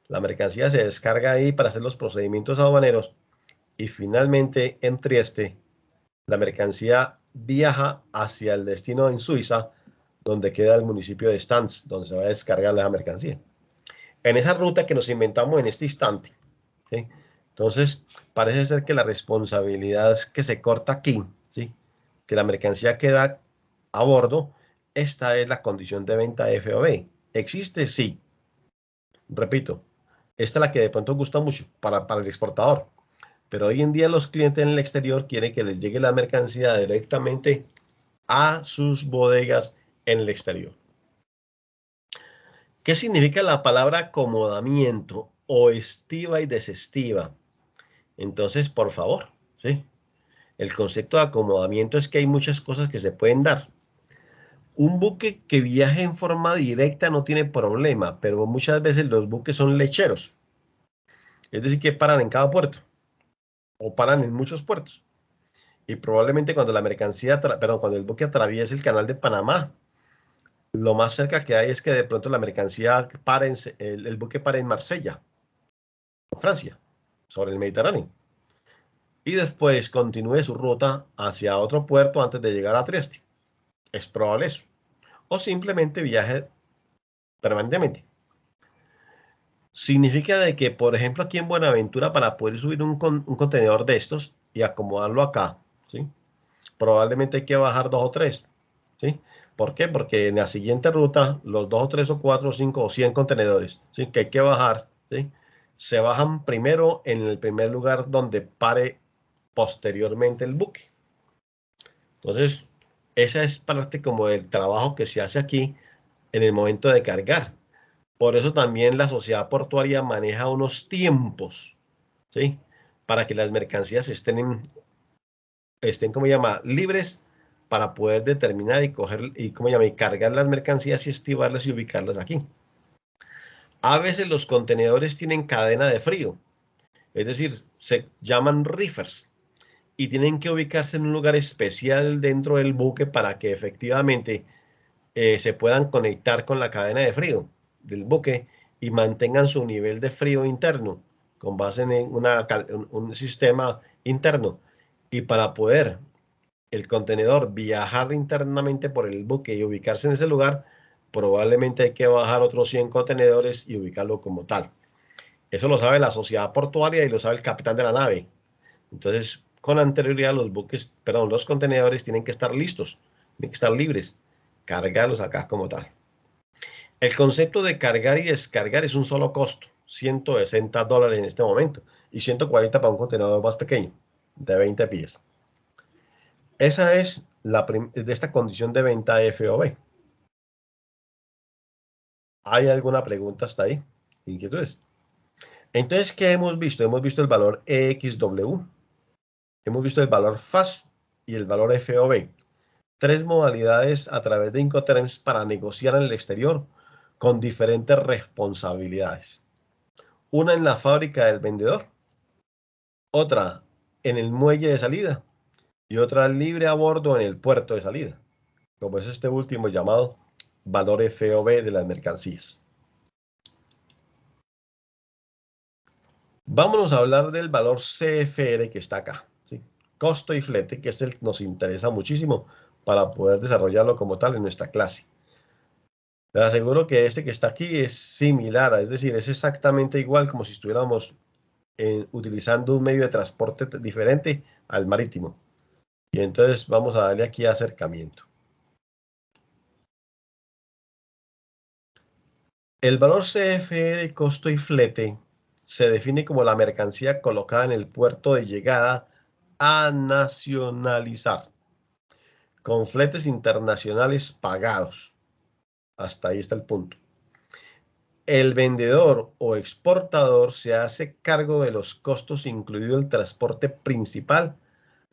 La mercancía se descarga ahí para hacer los procedimientos aduaneros y finalmente en Trieste la mercancía viaja hacia el destino en Suiza, donde queda el municipio de Stans, donde se va a descargar la mercancía. En esa ruta que nos inventamos en este instante, ¿sí? Entonces, parece ser que la responsabilidad es que se corta aquí, ¿sí? Que la mercancía queda a bordo. Esta es la condición de venta FOB. ¿Existe? Sí. Repito, esta es la que de pronto gusta mucho para el exportador. Pero hoy en día los clientes en el exterior quieren que les llegue la mercancía directamente a sus bodegas en el exterior. ¿Qué significa la palabra acomodamiento o estiva y desestiva? Entonces, por favor, ¿sí? El concepto de acomodamiento es que hay muchas cosas que se pueden dar. Un buque que viaje en forma directa no tiene problema, pero muchas veces los buques son lecheros. Es decir, que paran en cada puerto o paran en muchos puertos. Y probablemente cuando la mercancía, cuando el buque atraviesa el canal de Panamá, lo más cerca que hay es que de pronto la mercancía pare el buque pare en Marsella, Francia, sobre el Mediterráneo. Y después continúe su ruta hacia otro puerto antes de llegar a Trieste. Es probable eso. O simplemente viaje permanentemente. Significa de que, por ejemplo, aquí en Buenaventura, para poder subir un contenedor de estos y acomodarlo acá, ¿sí? Probablemente hay que bajar 2 o 3, ¿sí? ¿Por qué? Porque en la siguiente ruta, los 2 o 3 o 4 o 5 o 100 contenedores, ¿sí? Que hay que bajar, ¿sí? Se bajan primero en el primer lugar donde pare posteriormente el buque. Entonces, esa es parte como del trabajo que se hace aquí en el momento de cargar. Por eso también la sociedad portuaria maneja unos tiempos, ¿sí? Para que las mercancías estén como llama, libres para poder determinar y coger y como llama, y cargar las mercancías y estibarlas y ubicarlas aquí. A veces los contenedores tienen cadena de frío, es decir, se llaman reefers y tienen que ubicarse en un lugar especial dentro del buque para que efectivamente se puedan conectar con la cadena de frío del buque y mantengan su nivel de frío interno con base en un sistema interno. Y para poder el contenedor viajar internamente por el buque y ubicarse en ese lugar, probablemente hay que bajar otros 100 contenedores y ubicarlo como tal. Eso lo sabe la sociedad portuaria y lo sabe el capitán de la nave. Entonces, con anterioridad los contenedores tienen que estar listos, tienen que estar libres, cargarlos acá como tal. El concepto de cargar y descargar es un solo costo, $160 en este momento y 140 para un contenedor más pequeño, de 20 pies. Esa es de esta condición de venta FOB. ¿Hay alguna pregunta hasta ahí? ¿Inquietudes? Entonces, ¿qué hemos visto? Hemos visto el valor EXW, hemos visto el valor FAS y el valor FOB. 3 modalidades a través de Incoterms para negociar en el exterior con diferentes responsabilidades. Una en la fábrica del vendedor, otra en el muelle de salida y otra libre a bordo en el puerto de salida, como es este último llamado valor FOB de las mercancías. Vámonos a hablar del valor CFR que está acá, ¿sí? Costo y flete, que es el que nos interesa muchísimo para poder desarrollarlo como tal en nuestra clase. Les aseguro que este que está aquí es similar, es decir, es exactamente igual como si estuviéramos utilizando un medio de transporte diferente al marítimo. Y entonces vamos a darle aquí acercamiento. El valor CFR, costo y flete, se define como la mercancía colocada en el puerto de llegada a nacionalizar, con fletes internacionales pagados. Hasta ahí está el punto. El vendedor o exportador se hace cargo de los costos, incluido el transporte principal,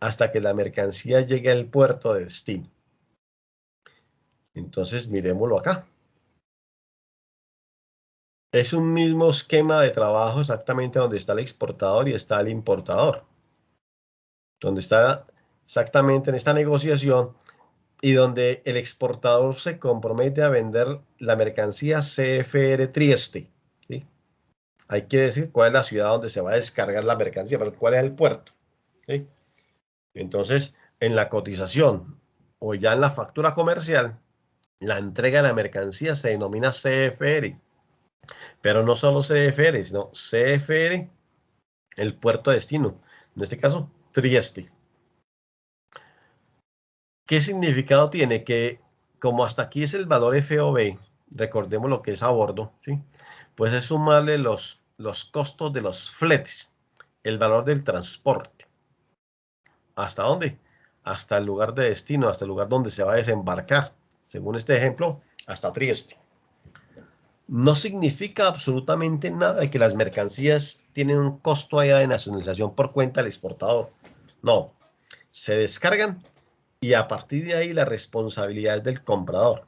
hasta que la mercancía llegue al puerto de destino. Entonces, miremoslo acá. Es un mismo esquema de trabajo exactamente donde está el exportador y está el importador. Donde está exactamente en esta negociación y donde el exportador se compromete a vender la mercancía CFR Trieste, ¿sí? Hay que decir cuál es la ciudad donde se va a descargar la mercancía, pero cuál es el puerto, ¿sí? Entonces, en la cotización o ya en la factura comercial, la entrega de la mercancía se denomina CFR, pero no solo CFR, sino CFR, el puerto de destino, en este caso, Trieste. ¿Qué significado tiene? Que como hasta aquí es el valor FOB, recordemos lo que es a bordo, ¿sí? Pues es sumarle los costos de los fletes, el valor del transporte. ¿Hasta dónde? Hasta el lugar de destino, hasta el lugar donde se va a desembarcar. Según este ejemplo, hasta Trieste. No significa absolutamente nada de que las mercancías tienen un costo allá de nacionalización por cuenta del exportador. No, se descargan y a partir de ahí la responsabilidad es del comprador.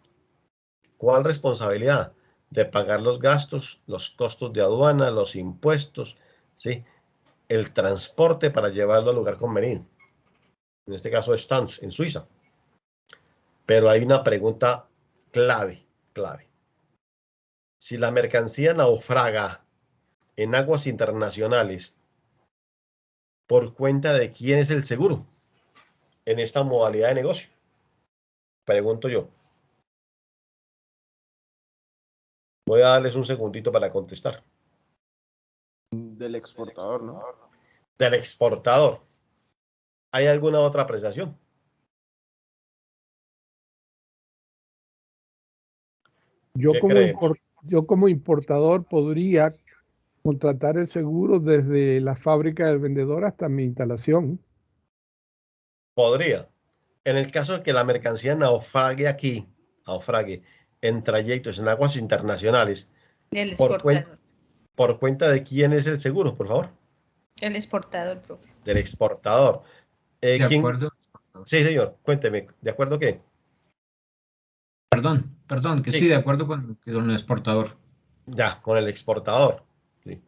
¿Cuál responsabilidad? De pagar los gastos, los costos de aduana, los impuestos, ¿sí? El transporte para llevarlo al lugar conveniente. En este caso, Stans, en Suiza. Pero hay una pregunta clave. Si la mercancía naufraga en aguas internacionales, ¿por cuenta de quién es el seguro en esta modalidad de negocio? Pregunto yo. Voy a darles un segundito para contestar. Del exportador, ¿no? Del exportador. ¿Hay alguna otra apreciación? ¿Qué creemos? Yo como importador podría contratar el seguro desde la fábrica del vendedor hasta mi instalación. Podría. En el caso de que la mercancía naufrague aquí, naufrague en trayectos en aguas internacionales, El ¿por exportador. cuenta de quién es el seguro, por favor? El exportador, profe. Del exportador. De ¿Quién? acuerdo. Sí, señor, cuénteme, ¿de acuerdo qué? Perdón, que sí, Sí, de acuerdo con el exportador. ya, con el exportador. Sí.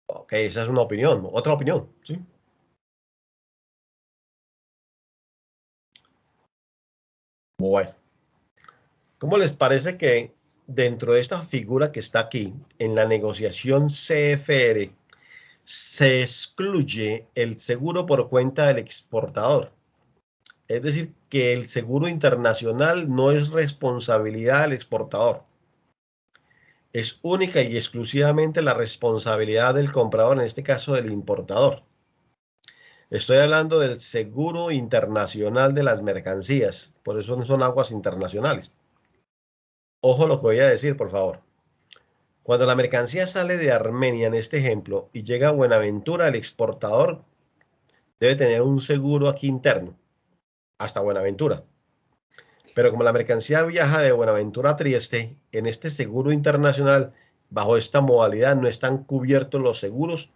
Ok, esa es una opinión, otra opinión, ¿sí? Bueno, ¿cómo les parece que dentro de esta figura que está aquí, en la negociación CFR, se excluye el seguro por cuenta del exportador? Es decir, que el seguro internacional no es responsabilidad del exportador. Es única y exclusivamente la responsabilidad del comprador, en este caso del importador. Estoy hablando del seguro internacional de las mercancías, por eso no son aguas internacionales. Ojo lo que voy a decir, por favor. Cuando la mercancía sale de Armenia, en este ejemplo, y llega a Buenaventura, el exportador debe tener un seguro aquí interno, hasta Buenaventura. Pero como la mercancía viaja de Buenaventura a Trieste, en este seguro internacional, bajo esta modalidad, no están cubiertos los seguros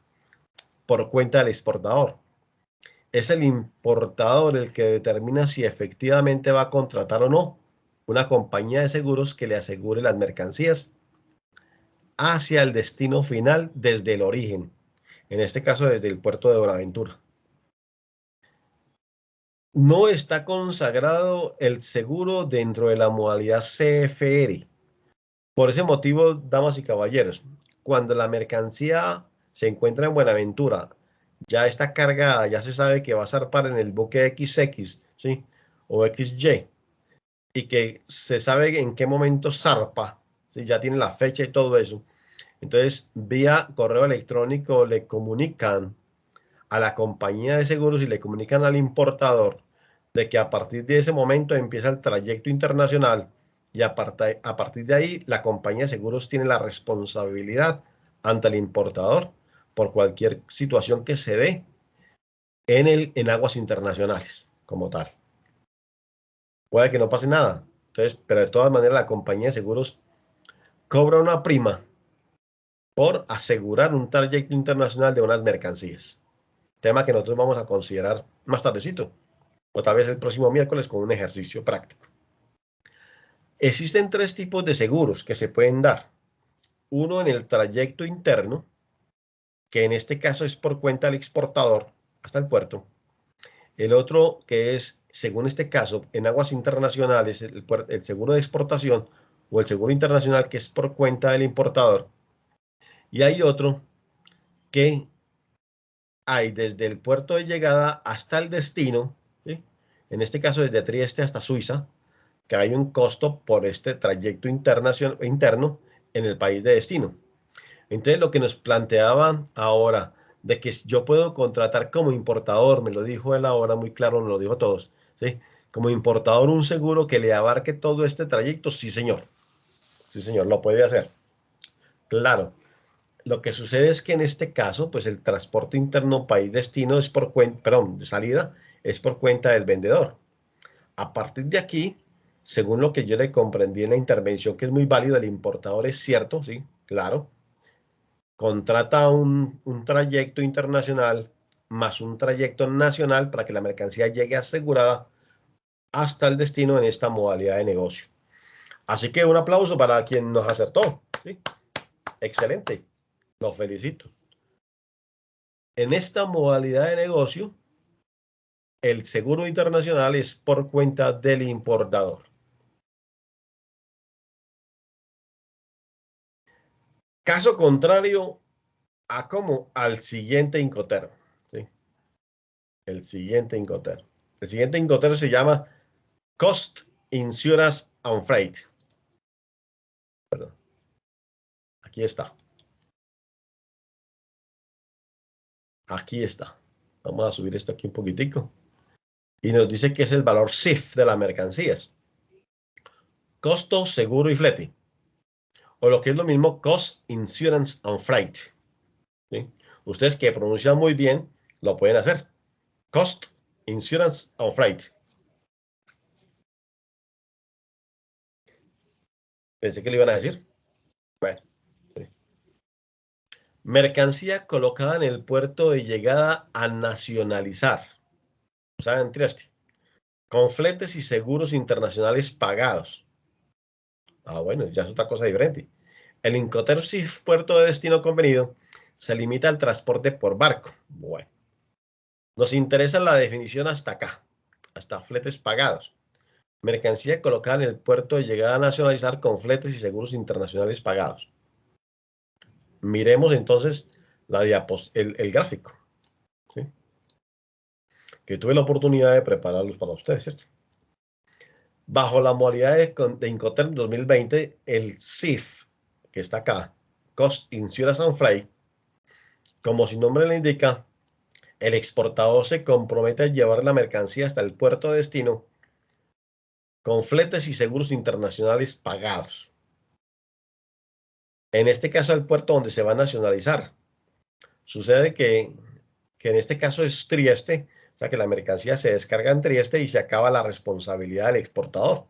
por cuenta del exportador. Es el importador el que determina si efectivamente va a contratar o no una compañía de seguros que le asegure las mercancías hacia el destino final desde el origen. en este caso desde el puerto de Buenaventura. No está consagrado el seguro dentro de la modalidad CFR. Por ese motivo, damas y caballeros, cuando la mercancía se encuentra en Buenaventura, ya está cargada, ya se sabe que va a zarpar en el buque XX, ¿sí? O XY, y que se sabe en qué momento zarpa, ¿sí? Ya tiene la fecha y todo eso. Entonces, vía correo electrónico le comunican a la compañía de seguros y le comunican al importador de que a partir de ese momento empieza el trayecto internacional y a partir de ahí la compañía de seguros tiene la responsabilidad ante el importador por cualquier situación que se dé en aguas internacionales como tal. Puede que no pase nada, entonces, pero de todas maneras la compañía de seguros cobra una prima por asegurar un trayecto internacional de unas mercancías. Tema que nosotros vamos a considerar más tardecito, o tal vez el próximo miércoles con un ejercicio práctico. Existen 3 tipos de seguros que se pueden dar. Uno en el trayecto interno, que en este caso es por cuenta del exportador hasta el puerto. El otro que es, según este caso, en aguas internacionales, el seguro de exportación o el seguro internacional que es por cuenta del importador. Y hay otro que hay desde el puerto de llegada hasta el destino, ¿sí? En este caso desde Trieste hasta Suiza, que hay un costo por este trayecto interno en el país de destino. Entonces, lo que nos planteaba ahora de que yo puedo contratar como importador, me lo dijo él ahora muy claro, nos lo dijo a todos, ¿sí? Como importador un seguro que le abarque todo este trayecto, sí señor, lo puede hacer. Claro, lo que sucede es que en este caso, pues el transporte interno país-destino es por cuenta, perdón, de salida, es por cuenta del vendedor. A partir de aquí, según lo que yo le comprendí en la intervención, que es muy válido, el importador es cierto, sí, claro, contrata un trayecto internacional más un trayecto nacional para que la mercancía llegue asegurada hasta el destino en esta modalidad de negocio. Así que un aplauso para quien nos acertó, ¿sí? Excelente, los felicito. En esta modalidad de negocio, el seguro internacional es por cuenta del importador. Caso contrario a como al siguiente Incoterm, ¿sí? El siguiente Incoterm. El siguiente Incoterm se llama Cost Insurance and Freight. Perdón. Aquí está. Aquí está. Vamos a subir esto aquí un poquitico. Y nos dice que es el valor CIF de las mercancías. Costo, seguro y flete. O lo que es lo mismo, Cost Insurance and Freight. ¿Sí? Ustedes que pronuncian muy bien, lo pueden hacer. Cost Insurance and Freight. Pensé que le iban a decir. Bueno. Sí. Mercancía colocada en el puerto de llegada a nacionalizar. O sea, en Trieste. Con fletes y seguros internacionales pagados. Ah, bueno, ya es otra cosa diferente. El Incoterm CIF puerto de destino convenido se limita al transporte por barco. Bueno, nos interesa la definición hasta acá, hasta fletes pagados. Mercancía colocada en el puerto de llegada a nacionalizar con fletes y seguros internacionales pagados. Miremos entonces el gráfico, ¿sí? Que tuve la oportunidad de prepararlos para ustedes, ¿cierto? Bajo la modalidad de Incoterm 2020, el CIF, que está acá, Cost Insurance and Freight, como su nombre le indica, el exportador se compromete a llevar la mercancía hasta el puerto de destino con fletes y seguros internacionales pagados. En este caso, el puerto donde se va a nacionalizar. Sucede que en este caso es Trieste, o sea que la mercancía se descarga en Trieste y se acaba la responsabilidad del exportador.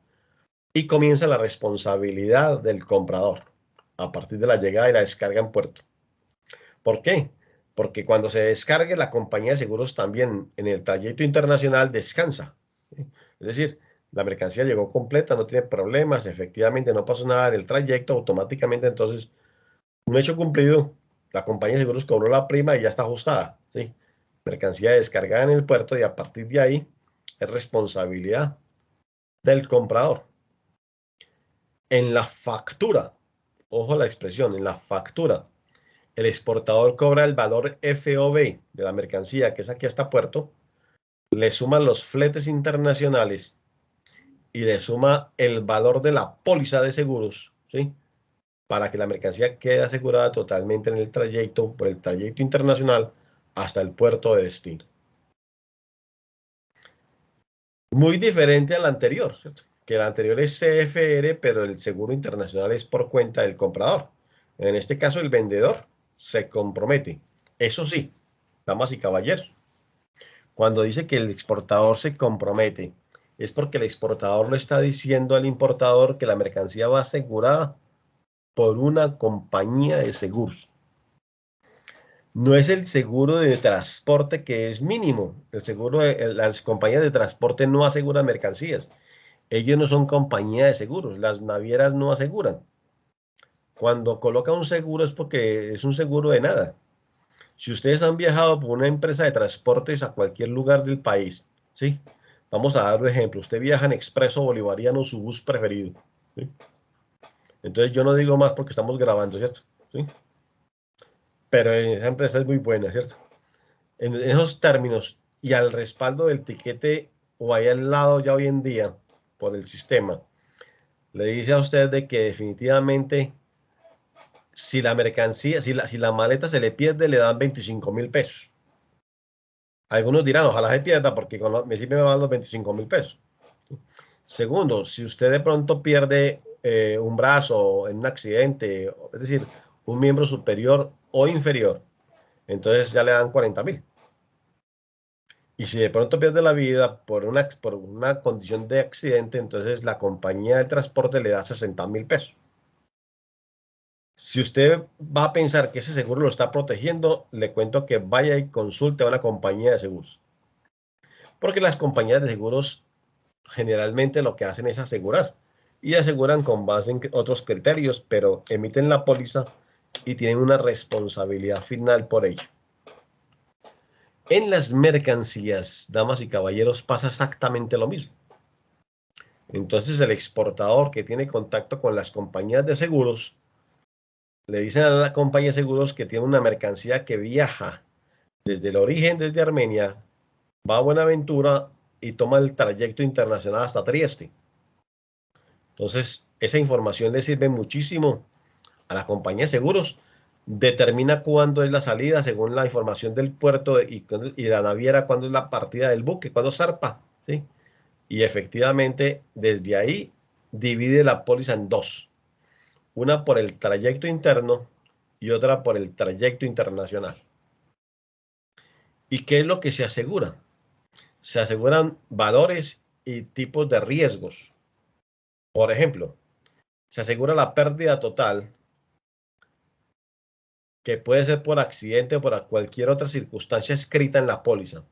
Y comienza la responsabilidad del comprador a partir de la llegada y la descarga en puerto. ¿Por qué? Porque cuando se descargue, la compañía de seguros también en el trayecto internacional descansa. ¿Sí? Es decir, la mercancía llegó completa, no tiene problemas, efectivamente no pasó nada en el trayecto, automáticamente entonces, un hecho cumplido, La compañía de seguros cobró la prima y ya está ajustada, ¿sí? Mercancía descargada en el puerto y a partir de ahí es responsabilidad del comprador. En la factura, ojo a la expresión, en la factura, el exportador cobra el valor FOB de la mercancía que es aquí hasta puerto, le suma los fletes internacionales y le suma el valor de la póliza de seguros, ¿sí? Para que la mercancía quede asegurada totalmente en el trayecto, por el trayecto internacional hasta el puerto de destino. Muy diferente al anterior, ¿cierto? Que el anterior es CFR, pero el seguro internacional es por cuenta del comprador. En este caso, el vendedor se compromete. Eso sí, damas y caballeros, cuando dice que el exportador se compromete, es porque el exportador le está diciendo al importador que la mercancía va asegurada por una compañía de seguros. No es el seguro de transporte que es mínimo. El seguro las compañías de transporte no aseguran mercancías. Ellos no son compañía de seguros. Las navieras no aseguran. Cuando coloca un seguro es porque es un seguro de nada. Si ustedes han viajado por una empresa de transportes a cualquier lugar del país, ¿sí? Vamos a dar un ejemplo. Usted viaja en Expreso Bolivariano, su bus preferido, ¿sí? Entonces yo no digo más porque estamos grabando, ¿cierto? ¿Sí? Pero esa empresa es muy buena, ¿cierto? En esos términos y al respaldo del tiquete o ahí al lado ya hoy en día por el sistema, le dice a usted de que definitivamente si la mercancía, si la maleta se le pierde, le dan 25.000 pesos. Algunos dirán, ojalá se pierda porque me sirve más los 25.000 pesos. Segundo, si usted de pronto pierde un brazo en un accidente, es decir, un miembro superior o inferior, entonces ya le dan 40.000. Y si de pronto pierde la vida por una condición de accidente, entonces la compañía de transporte le da 60.000 pesos. Si usted va a pensar que ese seguro lo está protegiendo, le cuento que vaya y consulte a una compañía de seguros. Porque las compañías de seguros generalmente lo que hacen es asegurar. Y aseguran con base en otros criterios, pero emiten la póliza y tienen una responsabilidad final por ello. En las mercancías, damas y caballeros, pasa exactamente lo mismo. Entonces el exportador que tiene contacto con las compañías de seguros, le dicen a la compañía de seguros que tiene una mercancía que viaja desde el origen, desde Armenia, va a Buenaventura y toma el trayecto internacional hasta Trieste. Entonces, esa información le sirve muchísimo a la compañía de seguros. Determina cuándo es la salida según la información del puerto y la naviera, cuándo es la partida del buque, cuándo zarpa, ¿sí? Y efectivamente, desde ahí divide la póliza en dos. Una por el trayecto interno y otra por el trayecto internacional. ¿Y qué es lo que se asegura? Se aseguran valores y tipos de riesgos. Por ejemplo, se asegura la pérdida total, que puede ser por accidente o por cualquier otra circunstancia escrita en la póliza.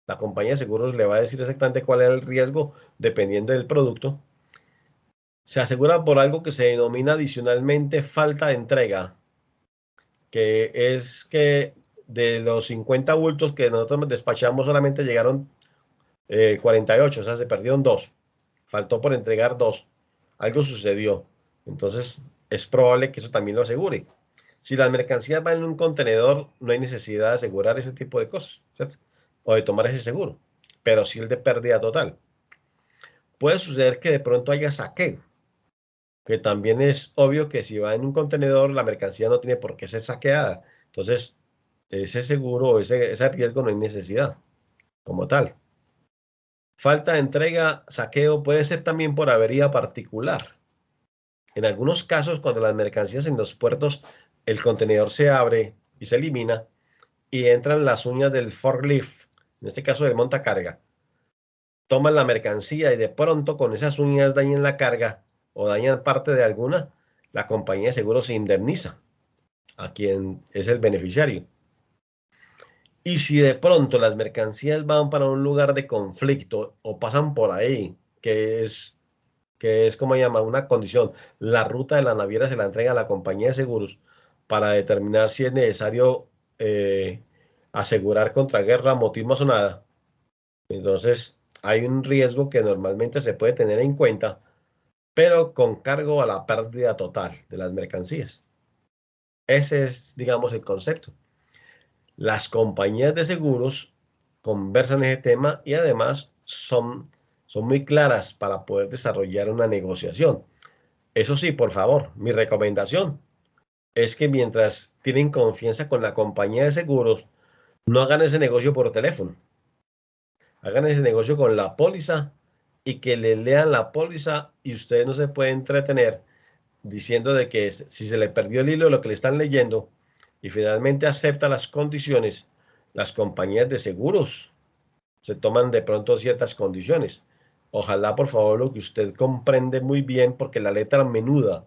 La compañía de seguros le va a decir exactamente cuál es el riesgo dependiendo del producto. Se asegura por algo que se denomina adicionalmente falta de entrega, que es que de los 50 bultos que nosotros despachamos solamente llegaron 48, o sea, se perdieron 2. Faltó por entregar 2. Algo sucedió. Entonces, es probable que eso también lo asegure. Si las mercancías van en un contenedor, no hay necesidad de asegurar ese tipo de cosas, ¿cierto? O de tomar ese seguro. Pero sí el de pérdida total. Puede suceder que de pronto haya saqueo, que también es obvio que si va en un contenedor, la mercancía no tiene por qué ser saqueada. Entonces, ese seguro, ese riesgo no hay necesidad como tal. Falta de entrega, saqueo puede ser también por avería particular. En algunos casos, cuando las mercancías en los puertos, el contenedor se abre y se elimina y entran las uñas del forklift, en este caso del montacarga. Toman la mercancía y de pronto con esas uñas dañan la carga o dañan parte de alguna, la compañía de seguros se indemniza a quien es el beneficiario. Y si de pronto las mercancías van para un lugar de conflicto o pasan por ahí, que es como llama una condición, la ruta de la naviera se la entrega a la compañía de seguros, para determinar si es necesario asegurar contra guerra, motismos o nada. Entonces, hay un riesgo que normalmente se puede tener en cuenta, pero con cargo a la pérdida total de las mercancías. Ese es, digamos, el concepto. Las compañías de seguros conversan ese tema y además son muy claras para poder desarrollar una negociación. Eso sí, por favor, mi recomendación es que mientras tienen confianza con la compañía de seguros, no hagan ese negocio por teléfono. Hagan ese negocio con la póliza y que le lean la póliza y ustedes no se pueden entretener diciendo de que si se le perdió el hilo de lo que le están leyendo y finalmente acepta las condiciones, las compañías de seguros se toman de pronto ciertas condiciones. Ojalá, por favor, lo que usted comprende muy bien, porque la letra menuda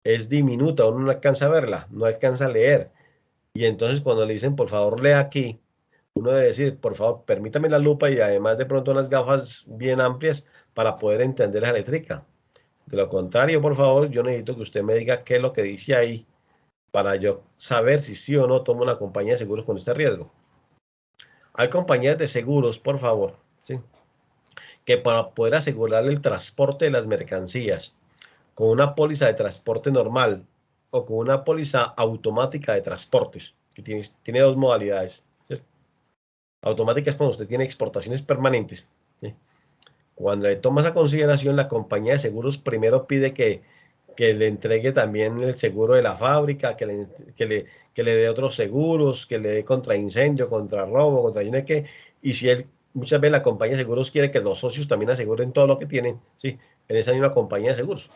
es diminuta, uno no alcanza a verla, no alcanza a leer. Y entonces cuando le dicen, por favor, lea aquí, uno debe decir, por favor, permítame la lupa y además de pronto unas gafas bien amplias para poder entender la letrica. De lo contrario, por favor, yo necesito que usted me diga qué es lo que dice ahí para yo saber si sí o no tomo una compañía de seguros con este riesgo. Hay compañías de seguros, por favor, ¿sí?, que para poder asegurar el transporte de las mercancías con una póliza de transporte normal o con una póliza automática de transportes, que tiene dos modalidades, ¿cierto? Automática es cuando usted tiene exportaciones permanentes, ¿sí? Cuando le tomas a consideración, la compañía de seguros primero pide que le entregue también el seguro de la fábrica, que le dé otros seguros, que le dé contra incendio, contra robo, contra no sé qué. Y si él, muchas veces la compañía de seguros quiere que los socios también aseguren todo lo que tienen, ¿sí?, en esa misma compañía de seguros.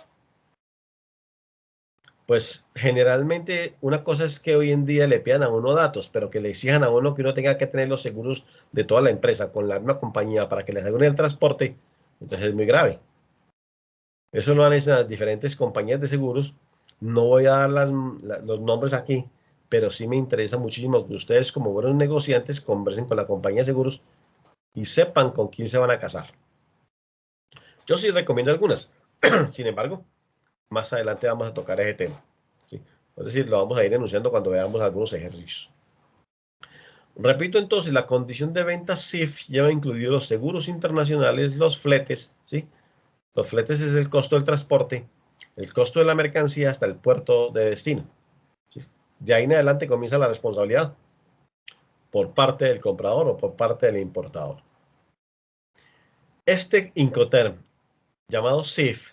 Pues generalmente una cosa es que hoy en día le pidan a uno datos, pero que le exijan a uno que uno tenga que tener los seguros de toda la empresa con la misma compañía para que le aseguren el transporte, entonces es muy grave. Eso lo han hecho las diferentes compañías de seguros. No voy a dar los nombres aquí, pero sí me interesa muchísimo que ustedes, como buenos negociantes, conversen con la compañía de seguros y sepan con quién se van a casar. Yo sí recomiendo algunas. Sin embargo, más adelante vamos a tocar ese tema, ¿sí? Es decir, lo vamos a ir enunciando cuando veamos algunos ejercicios. Repito entonces, la condición de venta SIF lleva incluidos los seguros internacionales, los fletes, ¿sí? Los fletes es el costo del transporte, el costo de la mercancía hasta el puerto de destino, ¿sí? De ahí en adelante comienza la responsabilidad por parte del comprador o por parte del importador. Este Incoterm, llamado SIF,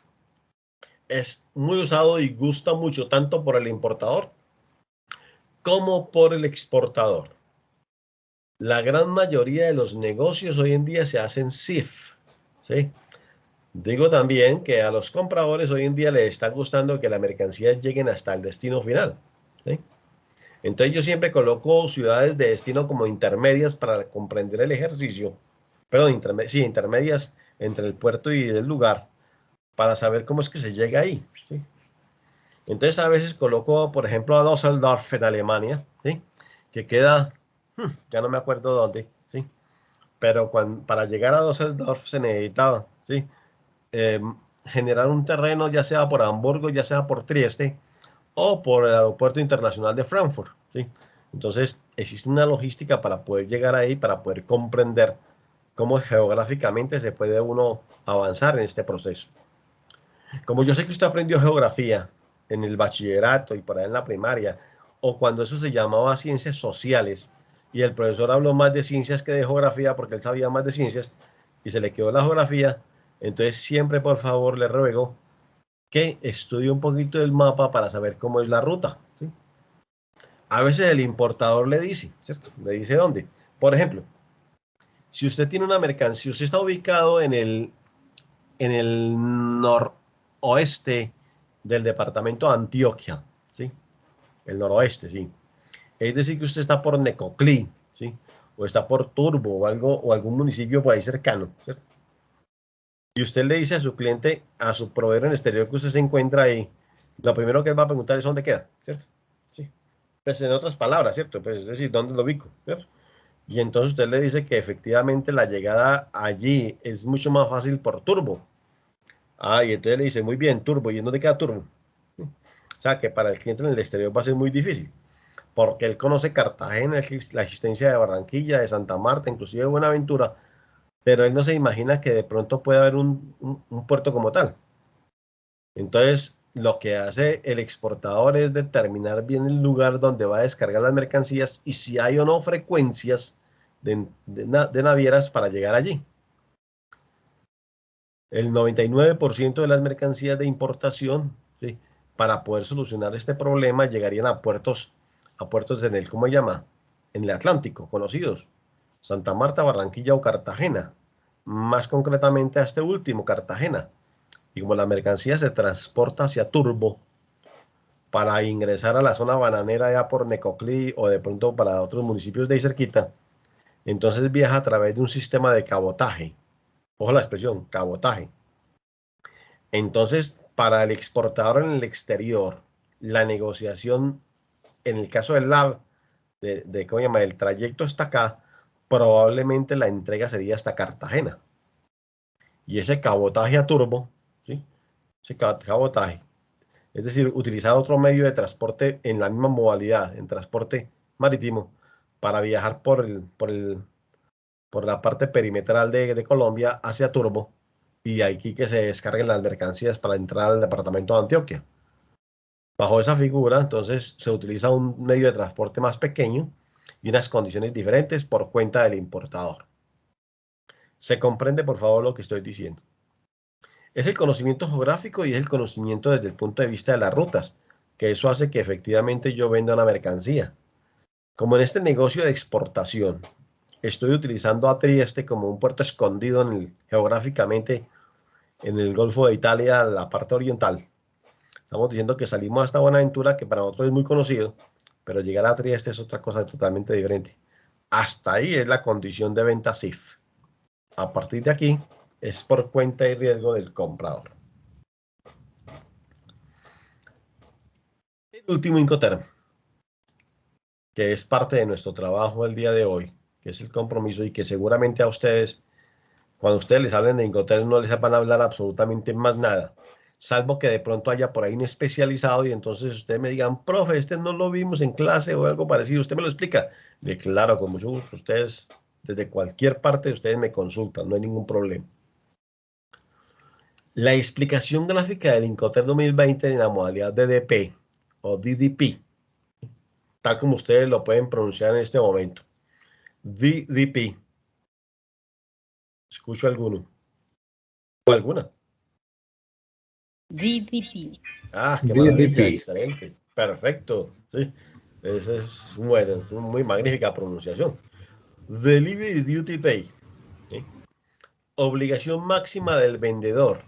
es muy usado y gusta mucho tanto por el importador como por el exportador. La gran mayoría de los negocios hoy en día se hacen SIF, ¿sí? Digo también que a los compradores hoy en día les está gustando que las mercancías lleguen hasta el destino final, ¿sí? Entonces yo siempre coloco ciudades de destino como intermedias para comprender el ejercicio, perdón, intermedias entre el puerto y el lugar, para saber cómo es que se llega ahí, ¿sí? Entonces a veces coloco, por ejemplo, a Düsseldorf en Alemania, ¿sí?, que queda, ya no me acuerdo dónde, ¿sí?, pero para llegar a Düsseldorf se necesitaba, ¿sí?, generar un terreno, ya sea por Hamburgo, ya sea por Trieste o por el aeropuerto internacional de Frankfurt, ¿sí? Entonces existe una logística para poder llegar ahí, para poder comprender cómo geográficamente se puede uno avanzar en este proceso. Como yo sé que usted aprendió geografía en el bachillerato y por ahí en la primaria, o cuando eso se llamaba ciencias sociales, y el profesor habló más de ciencias que de geografía porque él sabía más de ciencias y se le quedó la geografía, entonces siempre, por favor, le ruego que estudie un poquito del mapa para saber cómo es la ruta, ¿sí? A veces el importador le dice, ¿cierto?, le dice dónde. Por ejemplo, si usted tiene una mercancía, usted está ubicado en el noroeste del departamento de Antioquia, ¿sí?, el noroeste, sí. Es decir, que usted está por Necoclí, ¿sí?, o está por Turbo o algo, o algún municipio por ahí cercano, ¿cierto? Y usted le dice a su cliente, a su proveedor en el exterior que usted se encuentra ahí, lo primero que él va a preguntar es dónde queda, ¿cierto? Sí. Pues en otras palabras, ¿cierto? Pues es decir, ¿dónde lo ubico?, ¿cierto? Y entonces usted le dice que efectivamente la llegada allí es mucho más fácil por Turbo. Ah, y entonces le dice, muy bien, Turbo, ¿y en dónde queda Turbo? sea que para el cliente en el exterior va a ser muy difícil, porque él conoce Cartagena, la existencia de Barranquilla, de Santa Marta, inclusive de Buenaventura, pero él no se imagina que de pronto puede haber un puerto como tal. Entonces, lo que hace el exportador es determinar bien el lugar donde va a descargar las mercancías y si hay o no frecuencias de navieras para llegar allí. El 99% de las mercancías de importación, ¿sí?, para poder solucionar este problema llegarían a puertos en el, ¿cómo se llama? En el Atlántico, conocidos. Santa Marta, Barranquilla o Cartagena. Más concretamente a este último, Cartagena. Y como la mercancía se transporta hacia Turbo para ingresar a la zona bananera ya por Necoclí o de pronto para otros municipios de ahí cerquita, entonces viaja a través de un sistema de cabotaje. Ojo la expresión, cabotaje. Entonces, para el exportador en el exterior, la negociación, en el caso del LAV, ¿cómo se llama?, el trayecto hasta acá, probablemente la entrega sería hasta Cartagena. Y ese cabotaje a Turbo, ¿sí?, ese cabotaje, es decir, utilizar otro medio de transporte en la misma modalidad, en transporte marítimo, para viajar por la parte perimetral de Colombia hacia Turbo, y aquí que se descarguen las mercancías para entrar al departamento de Antioquia. Bajo esa figura, entonces, se utiliza un medio de transporte más pequeño y unas condiciones diferentes por cuenta del importador. ¿Se comprende, por favor, lo que estoy diciendo? Es el conocimiento geográfico y es el conocimiento desde el punto de vista de las rutas, que eso hace que efectivamente yo venda una mercancía. Como en este negocio de exportación, estoy utilizando a Trieste como un puerto escondido geográficamente en el Golfo de Italia, la parte oriental. Estamos diciendo que salimos hasta Buenaventura, que para nosotros es muy conocido, pero llegar a Trieste es otra cosa totalmente diferente. Hasta ahí es la condición de venta CIF. A partir de aquí es por cuenta y riesgo del comprador. El último Incoterm, que es parte de nuestro trabajo el día de hoy, que es el compromiso y que seguramente a ustedes, cuando ustedes les hablen de Incoterm, no les van a hablar absolutamente más nada, salvo que de pronto haya por ahí un especializado y entonces ustedes me digan, profe, este no lo vimos en clase o algo parecido, ¿usted me lo explica? Y claro, con mucho gusto, ustedes, desde cualquier parte, ustedes me consultan, no hay ningún problema. La explicación gráfica del Incoterm 2020 en la modalidad DDP o DDP, tal como ustedes lo pueden pronunciar en este momento. DDP. ¿Escucho alguno? ¿O alguna? DDP. Ah, qué maravilla, DDP. excelente, perfecto, sí, esa es buena, es una muy magnífica pronunciación. Delivery Duty Pay, ¿sí? Obligación máxima del vendedor,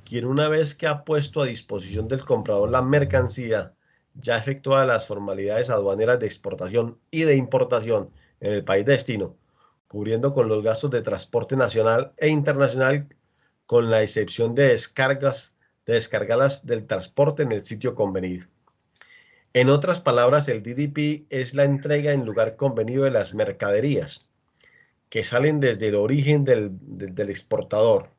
quien una vez que ha puesto a disposición del comprador la mercancía, ya efectúa las formalidades aduaneras de exportación y de importación en el país de destino, cubriendo con los gastos de transporte nacional e internacional, con la excepción de descargarlas del transporte en el sitio convenido. En otras palabras, el DDP es la entrega en lugar convenido de las mercaderías que salen desde el origen del exportador.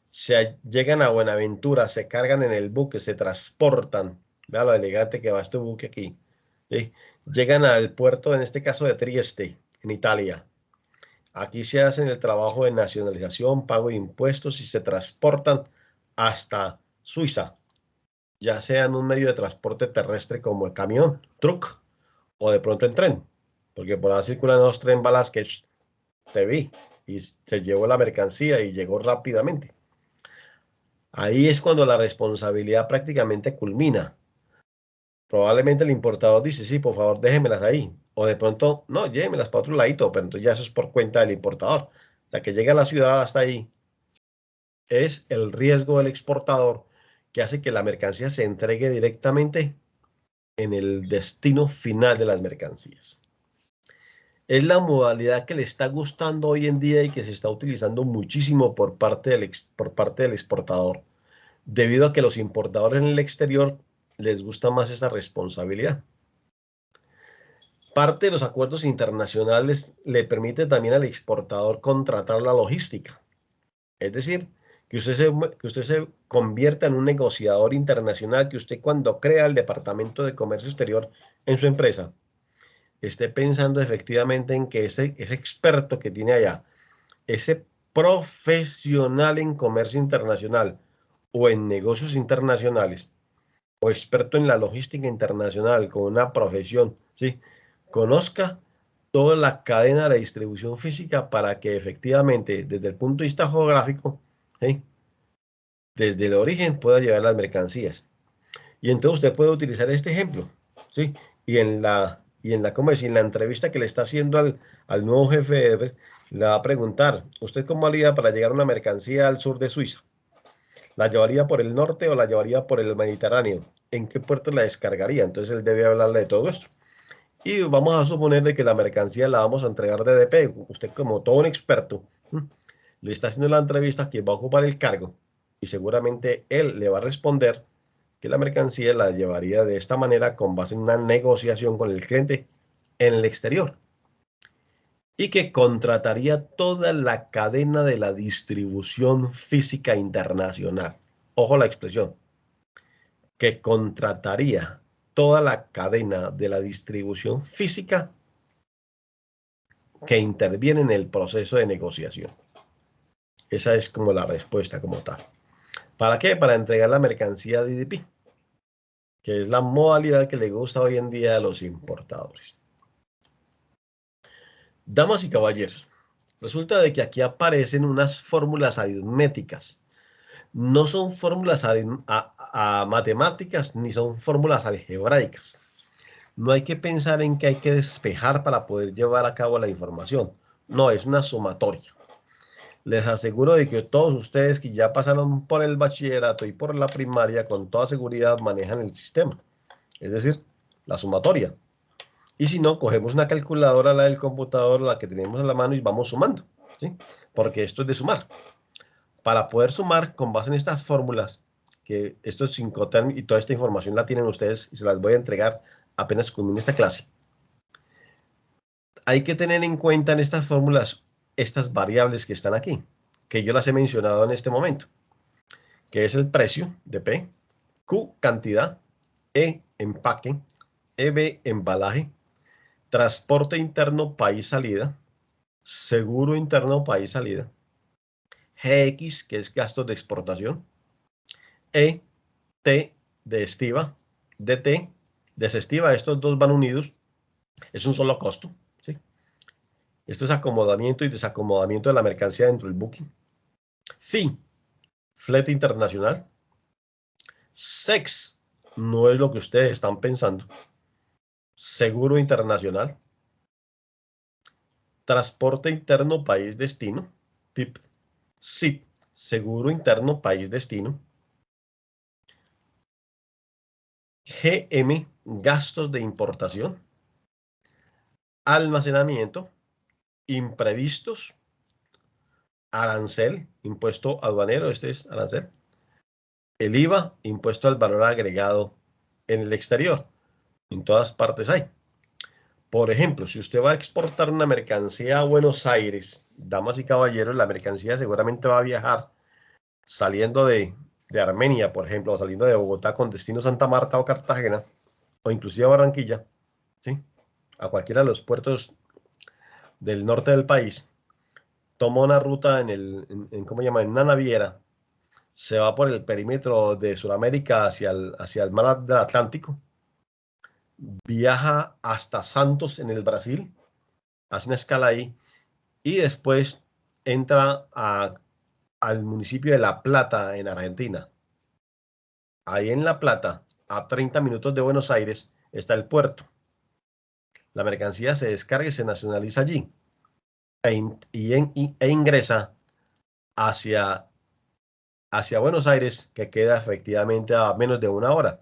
Se llegan a Buenaventura, se cargan en el buque, se transportan. Vea lo elegante que va este buque aquí, ¿sí? Llegan al puerto, en este caso de Trieste, en Italia. Aquí se hacen el trabajo de nacionalización, pago de impuestos y se transportan hasta Suiza, ya sea en un medio de transporte terrestre como el camión, truck o de pronto en tren, porque por ahí circulan los tren balas que te vi y se llevó la mercancía y llegó rápidamente. Ahí es cuando la responsabilidad prácticamente culmina. Probablemente el importador dice, sí, por favor, déjenmelas ahí. O de pronto, no, llévenmelas para otro ladito, pero entonces ya eso es por cuenta del importador. Hasta que llega a la ciudad, hasta ahí, es el riesgo del exportador que hace que la mercancía se entregue directamente en el destino final de las mercancías. Es la modalidad que le está gustando hoy en día y que se está utilizando muchísimo por parte del exportador, debido a que los importadores en el exterior les gusta más esa responsabilidad. Parte de los acuerdos internacionales le permite también al exportador contratar la logística. Es decir, que usted se convierta en un negociador internacional, que usted cuando crea el Departamento de Comercio Exterior en su empresa, esté pensando efectivamente en que ese experto que tiene allá, ese profesional en comercio internacional o en negocios internacionales, o experto en la logística internacional con una profesión, ¿sí?, conozca toda la cadena de la distribución física para que efectivamente, desde el punto de vista geográfico, ¿sí?, desde el origen pueda llevar las mercancías. Y entonces usted puede utilizar este ejemplo, ¿sí? Y en la entrevista que le está haciendo al nuevo jefe, le va a preguntar, ¿usted cómo haría para llegar una mercancía al sur de Suiza? ¿La llevaría por el norte o la llevaría por el Mediterráneo? ¿En qué puerto la descargaría? Entonces él debe hablarle de todo esto. Y vamos a suponer de que la mercancía la vamos a entregar de DP. Usted, como todo un experto, le está haciendo la entrevista a quien va a ocupar el cargo y seguramente él le va a responder que la mercancía la llevaría de esta manera con base en una negociación con el cliente en el exterior y que contrataría toda la cadena de la distribución física internacional. Ojo la expresión, que contrataría toda la cadena de la distribución física que interviene en el proceso de negociación. Esa es como la respuesta como tal. ¿Para qué? Para entregar la mercancía a DDP, que es la modalidad que le gusta hoy en día a los importadores. Damas y caballeros, resulta de que aquí aparecen unas fórmulas aritméticas. No son fórmulas matemáticas ni son fórmulas algebraicas. No hay que pensar en que hay que despejar para poder llevar a cabo la información. No, es una sumatoria. Les aseguro de que todos ustedes que ya pasaron por el bachillerato y por la primaria, con toda seguridad manejan el sistema. Es decir, la sumatoria. Y si no, cogemos una calculadora, la del computador, la que tenemos en la mano y vamos sumando, ¿sí? Porque esto es de sumar. Para poder sumar con base en estas fórmulas, que estos 5 términos y toda esta información la tienen ustedes y se las voy a entregar apenas culmine esta clase. Hay que tener en cuenta en estas fórmulas estas variables que están aquí, que yo las he mencionado en este momento, que es el precio de P, Q cantidad, E empaque, EB embalaje, transporte interno país salida, seguro interno país salida, GX, que es gastos de exportación, E, T de estiva, DT, desestiva, estos dos van unidos, es un solo costo, ¿sí? Esto es acomodamiento y desacomodamiento de la mercancía dentro del booking. FI, flete internacional. SEX, no es lo que ustedes están pensando. Seguro internacional. Transporte interno país destino. TIP. SIP, seguro interno país destino. GM, gastos de importación. Almacenamiento. Imprevistos. Arancel, impuesto aduanero, este es arancel. El IVA, impuesto al valor agregado en el exterior. En todas partes hay. Por ejemplo, si usted va a exportar una mercancía a Buenos Aires, damas y caballeros, la mercancía seguramente va a viajar saliendo de Armenia, por ejemplo, o saliendo de Bogotá con destino Santa Marta o Cartagena, o inclusive a Barranquilla, ¿sí?, a cualquiera de los puertos del norte del país. Toma una ruta en una naviera, se va por el perímetro de Sudamérica hacia el mar del Atlántico, viaja hasta Santos en el Brasil, hace una escala ahí y después entra al municipio de La Plata en Argentina. Ahí en La Plata, a 30 minutos de Buenos Aires, está el puerto. La mercancía se descarga y se nacionaliza allí e ingresa hacia Buenos Aires, que queda efectivamente a menos de 1 hora.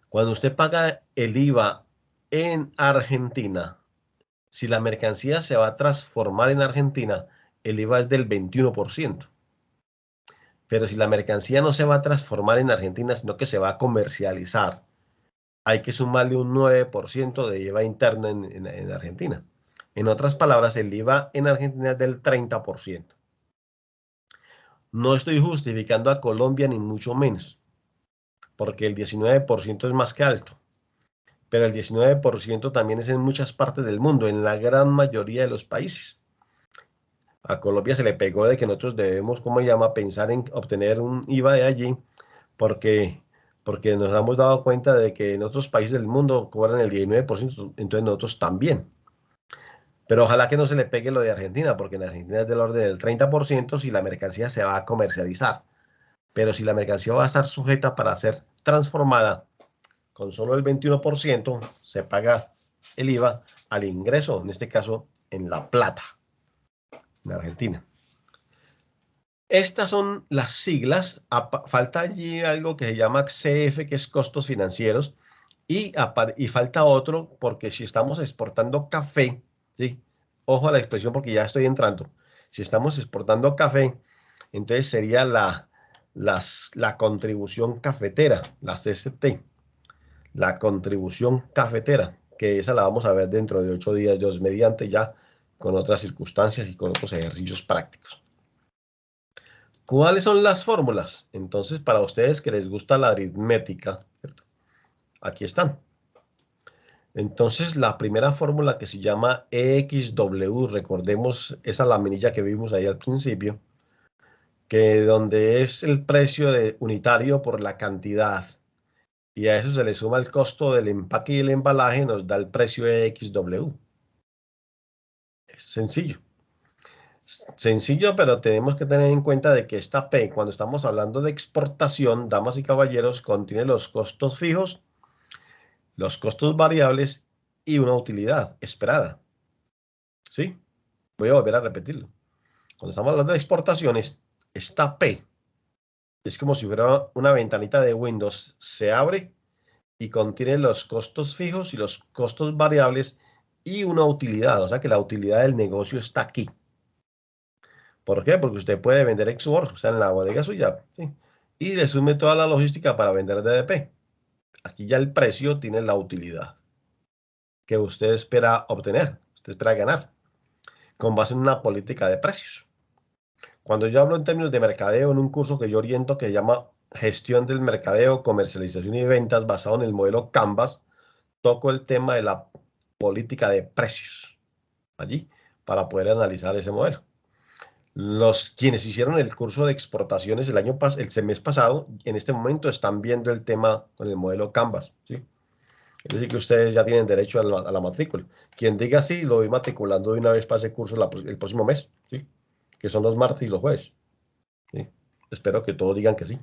Cuando usted paga el IVA en Argentina, si la mercancía se va a transformar en Argentina, el IVA es del 21%. Pero si la mercancía no se va a transformar en Argentina, sino que se va a comercializar, hay que sumarle un 9% de IVA interno en Argentina. En otras palabras, el IVA en Argentina es del 30%. No estoy justificando a Colombia ni mucho menos, porque el 19% es más que alto, pero el 19% también es en muchas partes del mundo, en la gran mayoría de los países. A Colombia se le pegó de que nosotros debemos, ¿cómo se llama?, pensar en obtener un IVA de allí, porque nos hemos dado cuenta de que en otros países del mundo cobran el 19%, entonces nosotros también. Pero ojalá que no se le pegue lo de Argentina, porque en Argentina es del orden del 30% si la mercancía se va a comercializar. Pero si la mercancía va a estar sujeta para ser transformada, con solo el 21% se paga el IVA al ingreso, en este caso en la plata, en Argentina. Estas son las siglas. Falta allí algo que se llama CF, que es costos financieros, y falta otro, porque si estamos exportando café, ¿sí? Ojo a la expresión porque ya estoy entrando. Si estamos exportando café, entonces sería la contribución cafetera, la CST, la contribución cafetera, que esa la vamos a ver dentro de 8 días, Dios mediante, ya con otras circunstancias y con otros ejercicios prácticos. ¿Cuáles son las fórmulas? Entonces, para ustedes que les gusta la aritmética, ¿cierto? Aquí están. Entonces, la primera fórmula que se llama EXW, recordemos esa laminilla que vimos ahí al principio, que donde es el precio unitario por la cantidad, y a eso se le suma el costo del empaque y el embalaje, nos da el precio EXW. Es sencillo. Sencillo, pero tenemos que tener en cuenta de que esta P, cuando estamos hablando de exportación, damas y caballeros, contiene los costos fijos, los costos variables y una utilidad esperada. ¿Sí? Voy a volver a repetirlo. Cuando estamos hablando de exportaciones, esta P es como si fuera una ventanita de Windows. Se abre y contiene los costos fijos y los costos variables y una utilidad. O sea que la utilidad del negocio está aquí. ¿Por qué? Porque usted puede vender export, o sea, en la bodega suya, ¿sí? Y le sume toda la logística para vender DDP. Aquí ya el precio tiene la utilidad que usted espera obtener, usted espera ganar, con base en una política de precios. Cuando yo hablo en términos de mercadeo, en un curso que yo oriento que se llama Gestión del Mercadeo, Comercialización y Ventas, basado en el modelo Canvas, toco el tema de la política de precios allí para poder analizar ese modelo. Quienes hicieron el curso de exportaciones el mes pasado, en este momento están viendo el tema con el modelo Canvas, ¿sí? Es decir, que ustedes ya tienen derecho a la matrícula. Quien diga sí, lo voy matriculando de una vez para ese curso el próximo mes, ¿sí? Que son los martes y los jueves, ¿sí? Espero que todos digan que sí.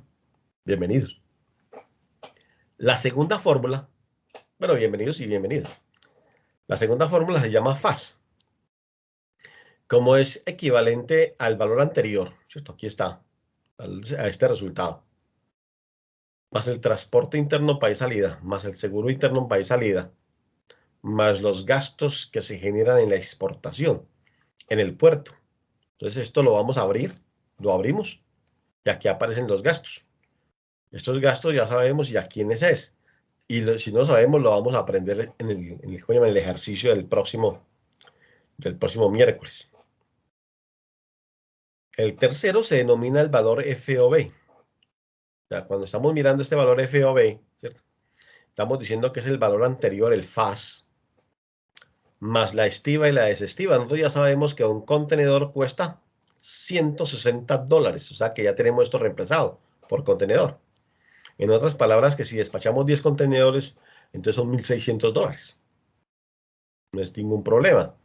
Bienvenidos. La segunda fórmula, bueno, bienvenidos y bienvenidas. La segunda fórmula se llama FAS. Como es equivalente al valor anterior, ¿cierto? Aquí está, a este resultado, más el transporte interno país salida, más el seguro interno país salida, más los gastos que se generan en la exportación, en el puerto. Entonces esto lo vamos a abrir, lo abrimos, y aquí aparecen los gastos. Estos gastos ya sabemos y a quiénes es. Y si no sabemos, lo vamos a aprender en el ejercicio del próximo miércoles. El tercero se denomina el valor FOB. O sea, cuando estamos mirando este valor FOB, ¿cierto? Estamos diciendo que es el valor anterior, el FAS, más la estiva y la desestiva. Nosotros ya sabemos que un contenedor cuesta $160, o sea que ya tenemos esto reemplazado por contenedor. En otras palabras, que si despachamos 10 contenedores, entonces son $1,600. No es ningún problema.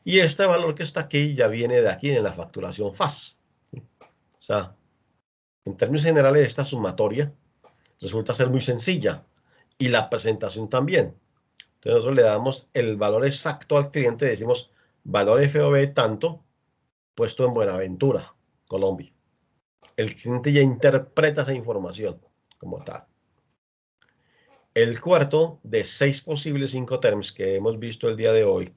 Y este valor que está aquí ya viene de aquí en la facturación FAS. O sea, en términos generales, esta sumatoria resulta ser muy sencilla y la presentación también. Entonces nosotros le damos el valor exacto al cliente, decimos valor FOB tanto, puesto en Buenaventura, Colombia. El cliente ya interpreta esa información como tal. El cuarto de 6 posibles Incoterms que hemos visto el día de hoy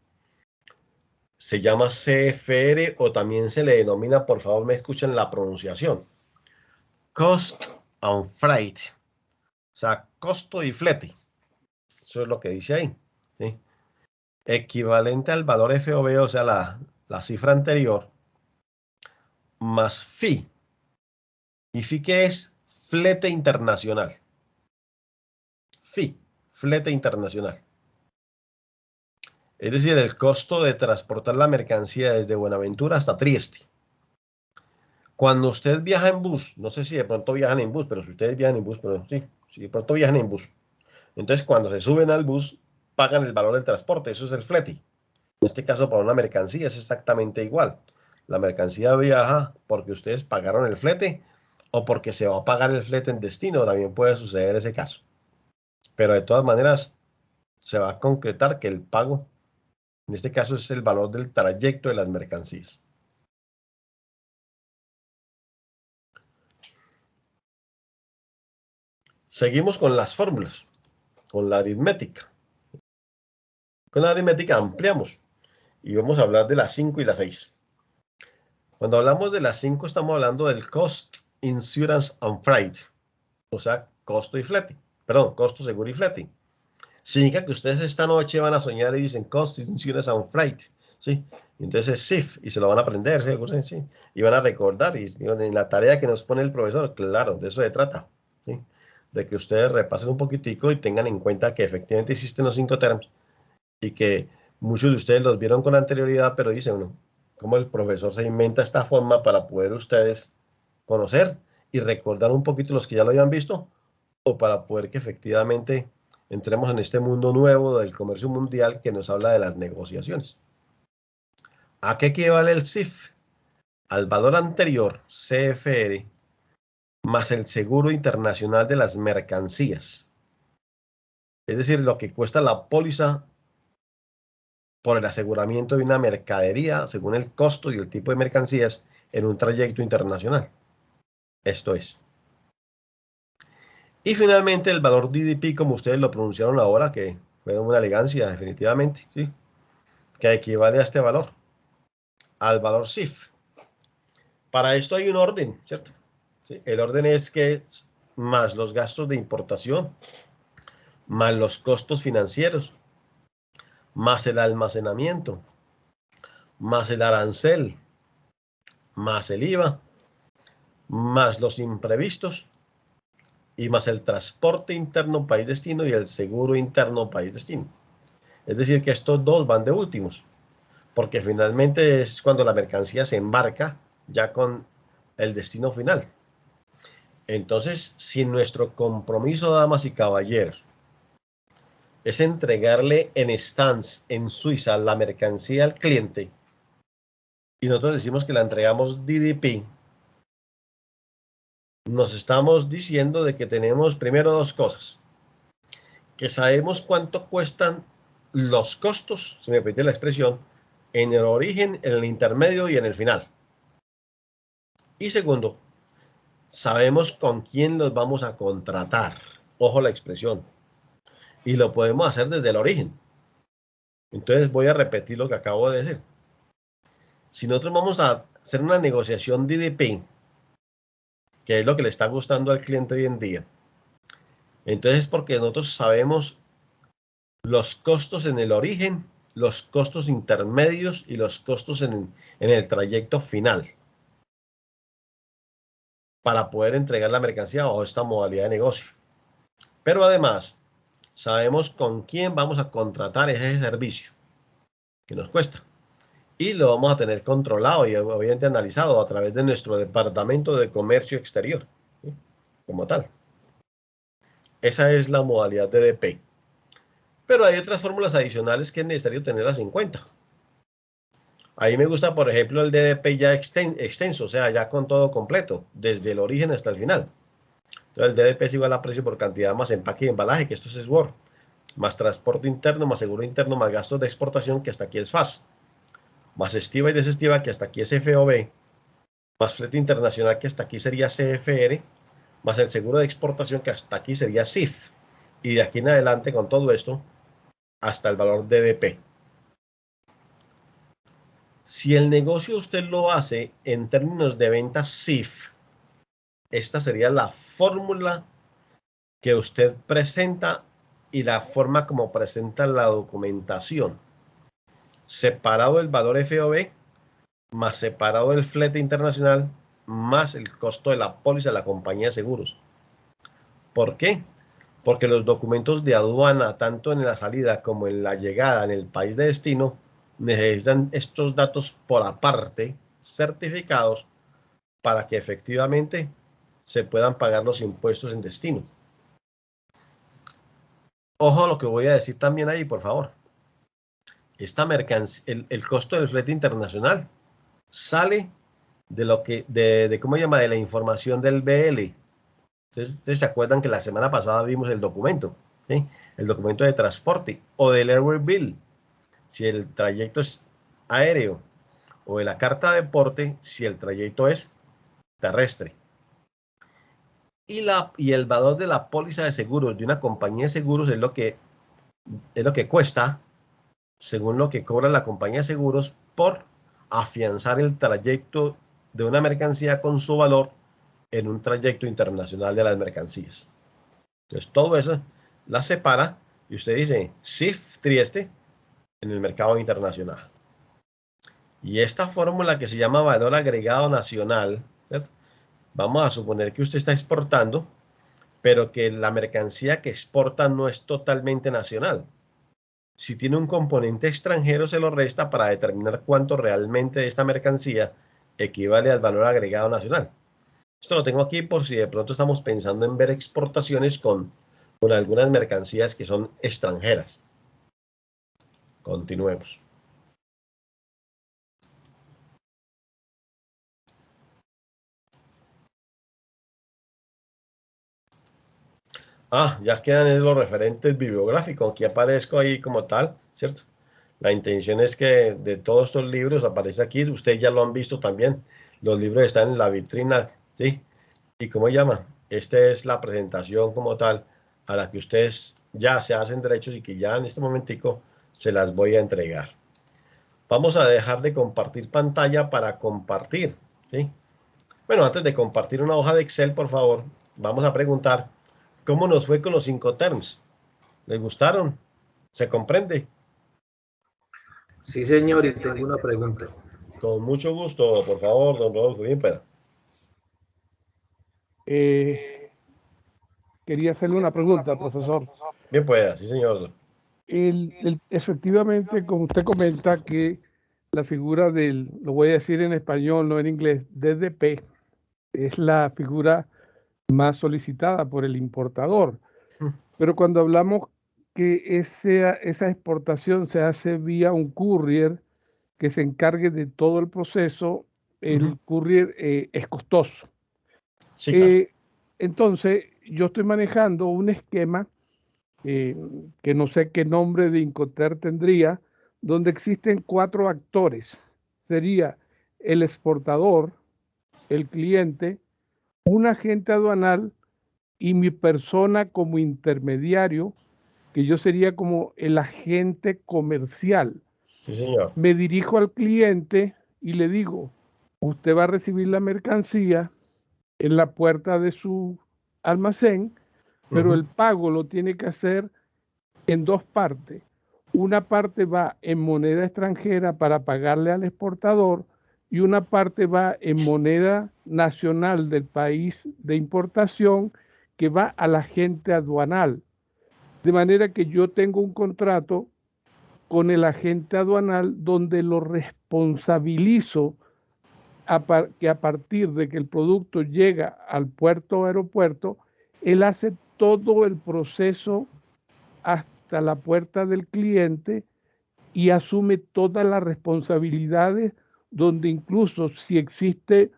se llama CFR o también se le denomina, por favor me escuchen la pronunciación, Cost and Freight, o sea, costo y flete. Eso es lo que dice ahí, ¿sí? Equivalente al valor FOB, o sea, la cifra anterior, más fee, ¿Y FI qué es? Flete internacional. FI, flete internacional. Es decir, el costo de transportar la mercancía desde Buenaventura hasta Trieste. Cuando usted viaja en bus, no sé si de pronto viajan en bus, pero si ustedes viajan en bus, pero sí, si de pronto viajan en bus. Entonces, cuando se suben al bus, pagan el valor del transporte, eso es el flete. En este caso, para una mercancía es exactamente igual. La mercancía viaja porque ustedes pagaron el flete o porque se va a pagar el flete en destino, también puede suceder ese caso. Pero de todas maneras, se va a concretar que el pago, en este caso, es el valor del trayecto de las mercancías. Seguimos con las fórmulas, con la aritmética. Con la aritmética ampliamos y vamos a hablar de las 5 y las 6. Cuando hablamos de las 5 estamos hablando del Cost, Insurance and Freight, o sea, costo y flete. Perdón, costo, seguro y flete. Significa que ustedes esta noche van a soñar y dicen Cost, Insurance and Freight, ¿sí? Entonces es SIF y se lo van a aprender, ¿sí? ¿Sí? Y van a recordar y en la tarea que nos pone el profesor, claro, de eso se trata, ¿sí? De que ustedes repasen un poquitico y tengan en cuenta que efectivamente existen los 5 términos y que muchos de ustedes los vieron con anterioridad, pero dicen, bueno, ¿cómo el profesor se inventa esta forma para poder ustedes conocer y recordar un poquito los que ya lo habían visto o para poder que efectivamente entremos en este mundo nuevo del comercio mundial que nos habla de las negociaciones? ¿A qué equivale el CIF? Al valor anterior, CFR, más el seguro internacional de las mercancías. Es decir, lo que cuesta la póliza por el aseguramiento de una mercadería según el costo y el tipo de mercancías en un trayecto internacional. Esto es. Y finalmente el valor DDP, como ustedes lo pronunciaron ahora, que fue una elegancia definitivamente, ¿sí? Que equivale a este valor, al valor CIF. Para esto hay un orden, ¿cierto? ¿Sí? El orden es que más los gastos de importación, más los costos financieros, más el almacenamiento, más el arancel, más el IVA, más los imprevistos y más el transporte interno país destino y el seguro interno país destino. Es decir, que estos dos van de últimos, porque finalmente es cuando la mercancía se embarca ya con el destino final. Entonces, si nuestro compromiso, damas y caballeros, es entregarle en stands en Suiza la mercancía al cliente y nosotros decimos que la entregamos DDP, nos estamos diciendo de que tenemos primero dos cosas, que sabemos cuánto cuestan los costos, si me permite la expresión, en el origen, en el intermedio y en el final. Y segundo, sabemos con quién los vamos a contratar. Ojo la expresión. Y lo podemos hacer desde el origen. Entonces voy a repetir lo que acabo de decir. Si nosotros vamos a hacer una negociación DDP, que es lo que le está gustando al cliente hoy en día, entonces es porque nosotros sabemos los costos en el origen, los costos intermedios y los costos en el trayecto final para poder entregar la mercancía bajo esta modalidad de negocio. Pero además, sabemos con quién vamos a contratar ese servicio que nos cuesta. Y lo vamos a tener controlado y obviamente analizado a través de nuestro departamento de comercio exterior, ¿sí? Como tal. Esa es la modalidad de DP. Pero hay otras fórmulas adicionales que es necesario tenerlas en cuenta. Ahí me gusta, por ejemplo, el DDP ya extenso, o sea, ya con todo completo, desde el origen hasta el final. Entonces, el DDP es igual a precio por cantidad más empaque y embalaje, que esto es Word, más transporte interno, más seguro interno, más gastos de exportación, que hasta aquí es FAS, más estiva y desestiva, que hasta aquí es FOB, más flete internacional, que hasta aquí sería CFR, más el seguro de exportación, que hasta aquí sería CIF. Y de aquí en adelante, con todo esto, hasta el valor DDP. Si el negocio usted lo hace en términos de ventas CIF, esta sería la fórmula que usted presenta y la forma como presenta la documentación. Separado el valor FOB, más separado el flete internacional, más el costo de la póliza de la compañía de seguros. ¿Por qué? Porque los documentos de aduana, tanto en la salida como en la llegada en el país de destino, necesitan estos datos por aparte, certificados, para que efectivamente se puedan pagar los impuestos en destino. Ojo a lo que voy a decir también ahí, por favor. Esta mercancía, el costo del flete internacional sale de lo que, ¿cómo se llama? De la información del BL. Ustedes se acuerdan que la semana pasada vimos el documento, ¿sí? El documento de transporte o del Airway Bill, si el trayecto es aéreo, o de la carta de porte, si el trayecto es terrestre. Y el valor de la póliza de seguros de una compañía de seguros es lo que cuesta, según lo que cobra la compañía de seguros, por afianzar el trayecto de una mercancía con su valor en un trayecto internacional de las mercancías. Entonces, todo eso la separa y usted dice CIF Trieste en el mercado internacional. Y esta fórmula que se llama valor agregado nacional, ¿cierto? Vamos a suponer que usted está exportando, pero que la mercancía que exporta no es totalmente nacional. Si tiene un componente extranjero, se lo resta para determinar cuánto realmente de esta mercancía equivale al valor agregado nacional. Esto lo tengo aquí por si de pronto estamos pensando en ver exportaciones con algunas mercancías que son extranjeras. Continuemos. Ya quedan los referentes bibliográficos. Aquí aparezco ahí como tal, ¿cierto? La intención es que de todos estos libros aparece aquí. Ustedes ya lo han visto también. Los libros están en la vitrina, ¿sí? ¿Y cómo llama? Esta es la presentación como tal a la que ustedes ya se hacen derechos y que ya en este momentico se las voy a entregar. Vamos a dejar de compartir pantalla para compartir, ¿sí? Bueno, antes de compartir una hoja de Excel, por favor, vamos a preguntar cómo nos fue con los Incoterms. ¿Les gustaron? ¿Se comprende? Sí, señor, y tengo una pregunta. Con mucho gusto, por favor, don Rodolfo, bien pueda. Quería hacerle una pregunta, profesor. Bien pueda, sí, señor. Efectivamente, como usted comenta, que la figura del, lo voy a decir en español, no en inglés, DDP, es la figura más solicitada por el importador. Pero cuando hablamos que esa exportación se hace vía un courier que se encargue de todo el proceso, el courier es costoso. Sí, claro. Entonces, yo estoy manejando un esquema que no sé qué nombre de Incoterm tendría, donde existen 4 actores. Sería el exportador, el cliente, un agente aduanal y mi persona como intermediario, que yo sería como el agente comercial. Sí, señor. Me dirijo al cliente y le digo, usted va a recibir la mercancía en la puerta de su almacén, pero el pago lo tiene que hacer en 2 partes. Una parte va en moneda extranjera para pagarle al exportador y una parte va en moneda nacional del país de importación que va al agente aduanal. De manera que yo tengo un contrato con el agente aduanal donde lo responsabilizo que a partir de que el producto llega al puerto o aeropuerto, él hace todo el proceso hasta la puerta del cliente y asume todas las responsabilidades, donde incluso si existe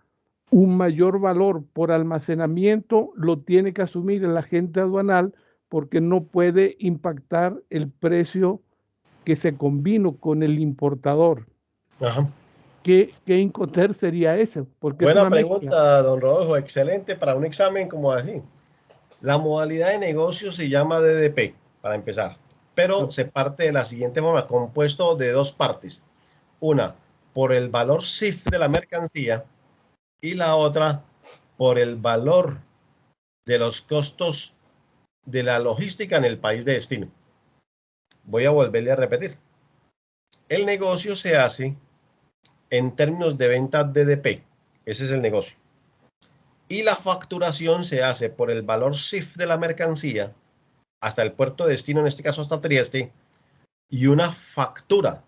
un mayor valor por almacenamiento, lo tiene que asumir el agente aduanal porque no puede impactar el precio que se combinó con el importador. Ajá. ¿Qué Incoterm sería ese? Porque es Buena una mezcla. pregunta, don Rodolfo. Excelente para un examen como así. La modalidad de negocio se llama DDP, para empezar, pero se parte de la siguiente forma, compuesto de 2 partes. Una, por el valor CIF de la mercancía y la otra por el valor de los costos de la logística en el país de destino. Voy a volverle a repetir. El negocio se hace en términos de venta DDP. Ese es el negocio. y la facturación se hace por el valor CIF de la mercancía hasta el puerto de destino, en este caso hasta Trieste, y una factura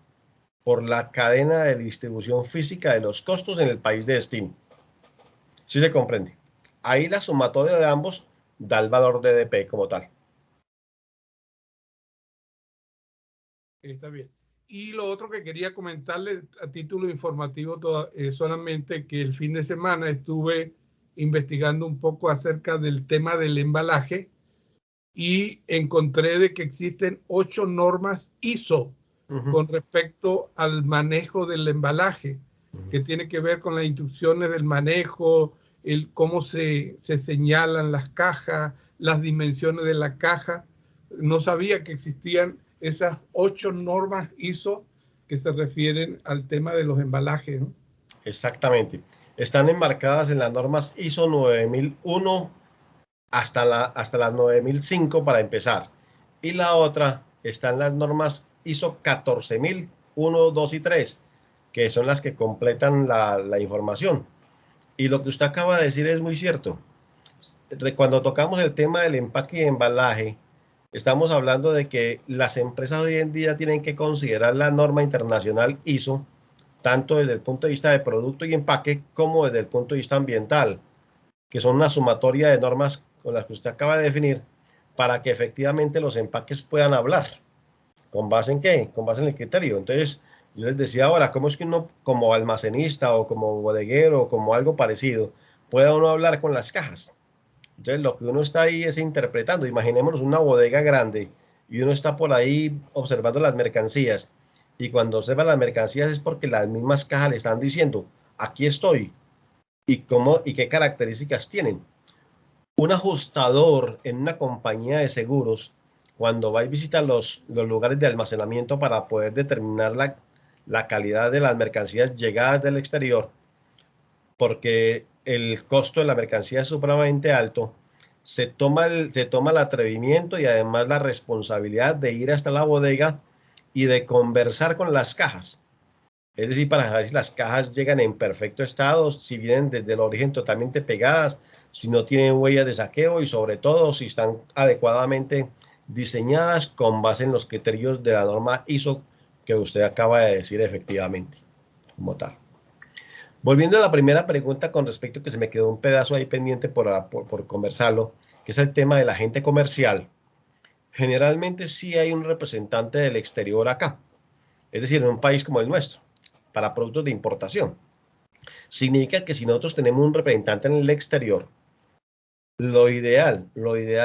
por la cadena de distribución física de los costos en el país de destino. ¿Sí se comprende? Ahí la sumatoria de ambos da el valor de DP como tal. Está bien. Y lo otro que quería comentarle a título informativo solamente que el fin de semana estuve investigando un poco acerca del tema del embalaje y encontré de que existen 8 normas ISO con respecto al manejo del embalaje, que tiene que ver con las instrucciones del manejo, cómo se señalan las cajas, las dimensiones de la caja. No sabía que existían esas 8 normas ISO que se refieren al tema de los embalajes, ¿no? Exactamente. Están enmarcadas en las normas ISO 9001 hasta las 9005 para empezar. Y la otra está en las normas ISO 14001, 2 y 3, que son las que completan la información. Y lo que usted acaba de decir es muy cierto. Cuando tocamos el tema del empaque y embalaje, estamos hablando de que las empresas hoy en día tienen que considerar la norma internacional ISO, tanto desde el punto de vista de producto y empaque, como desde el punto de vista ambiental, que son una sumatoria de normas con las que usted acaba de definir, para que efectivamente los empaques puedan hablar. ¿Con base en qué? Con base en el criterio. Entonces, yo les decía ahora, ¿cómo es que uno como almacenista o como bodeguero o como algo parecido pueda uno hablar con las cajas? Entonces, lo que uno está ahí es interpretando. Imaginémonos una bodega grande y uno está por ahí observando las mercancías. Y cuando observa las mercancías es porque las mismas cajas le están diciendo, aquí estoy, y qué características tienen. Un ajustador en una compañía de seguros, cuando va y visita los lugares de almacenamiento para poder determinar la calidad de las mercancías llegadas del exterior, porque el costo de la mercancía es supremamente alto, se toma el atrevimiento y además la responsabilidad de ir hasta la bodega y de conversar con las cajas. Es decir, para saber si las cajas llegan en perfecto estado, si vienen desde el origen totalmente pegadas, si no tienen huellas de saqueo y sobre todo si están adecuadamente diseñadas con base en los criterios de la norma ISO que usted acaba de decir efectivamente, como tal. Volviendo a la primera pregunta con respecto que se me quedó un pedazo ahí pendiente por conversarlo, que es el tema del agente comercial. Generalmente sí hay un representante del exterior acá, es decir, en un país como el nuestro, para productos de importación. Significa que si nosotros tenemos un representante en el exterior, lo ideal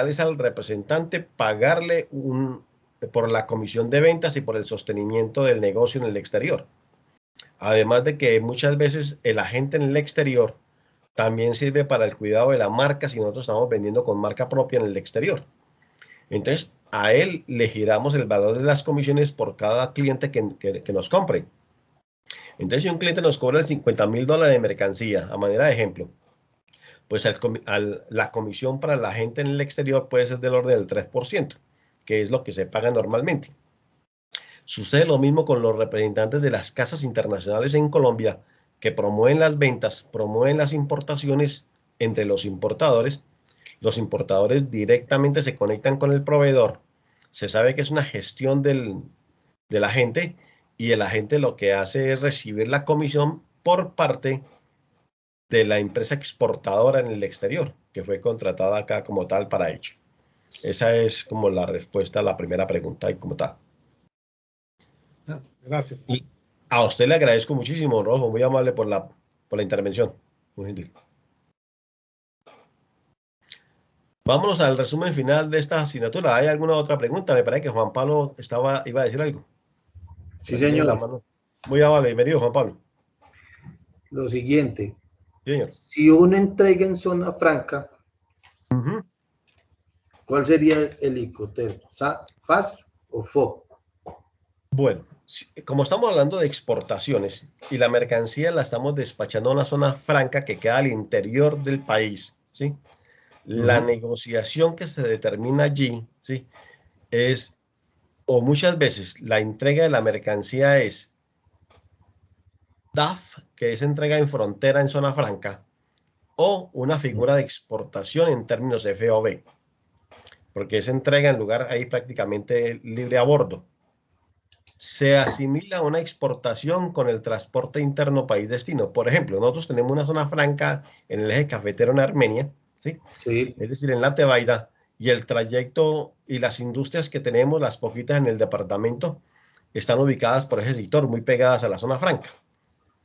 es al representante pagarle por la comisión de ventas y por el sostenimiento del negocio en el exterior. Además de que muchas veces el agente en el exterior también sirve para el cuidado de la marca si nosotros estamos vendiendo con marca propia en el exterior. Entonces, a él le giramos el valor de las comisiones por cada cliente que nos compre. Entonces, si un cliente nos cobra el $50,000 de mercancía, a manera de ejemplo, pues la comisión para la gente en el exterior puede ser del orden del 3%, que es lo que se paga normalmente. Sucede lo mismo con los representantes de las casas internacionales en Colombia, que promueven las ventas, promueven las importaciones entre los importadores. Los importadores directamente se conectan con el proveedor. Se sabe que es una gestión del agente y el agente lo que hace es recibir la comisión por parte de la empresa exportadora en el exterior, que fue contratada acá como tal para ello. Esa es como la respuesta a la primera pregunta y como tal. Gracias. Y a usted le agradezco muchísimo, Rojo, muy amable por la intervención. Muy gentil. Vámonos al resumen final de esta asignatura. ¿Hay alguna otra pregunta? Me parece que Juan Pablo iba a decir algo. Sí, señor. Muy amable, bienvenido, Juan Pablo. Lo siguiente, Sí, señor. si uno entrega en zona franca, ¿cuál sería el Incoterm? ¿FAS o FO? Bueno, como estamos hablando de exportaciones y la mercancía la estamos despachando a una zona franca que queda al interior del país, ¿sí? La negociación que se determina allí, ¿sí? O muchas veces la entrega de la mercancía es DAF, que es entrega en frontera en zona franca, o una figura de exportación en términos FOB, porque es entrega en lugar ahí prácticamente libre a bordo. Se asimila una exportación con el transporte interno país-destino. Por ejemplo, nosotros tenemos una zona franca en el eje cafetero en Armenia, ¿sí? Sí. Es decir, en la Tebaida, y el trayecto y las industrias que tenemos, las poquitas en el departamento, están ubicadas por ese sector, muy pegadas a la zona franca.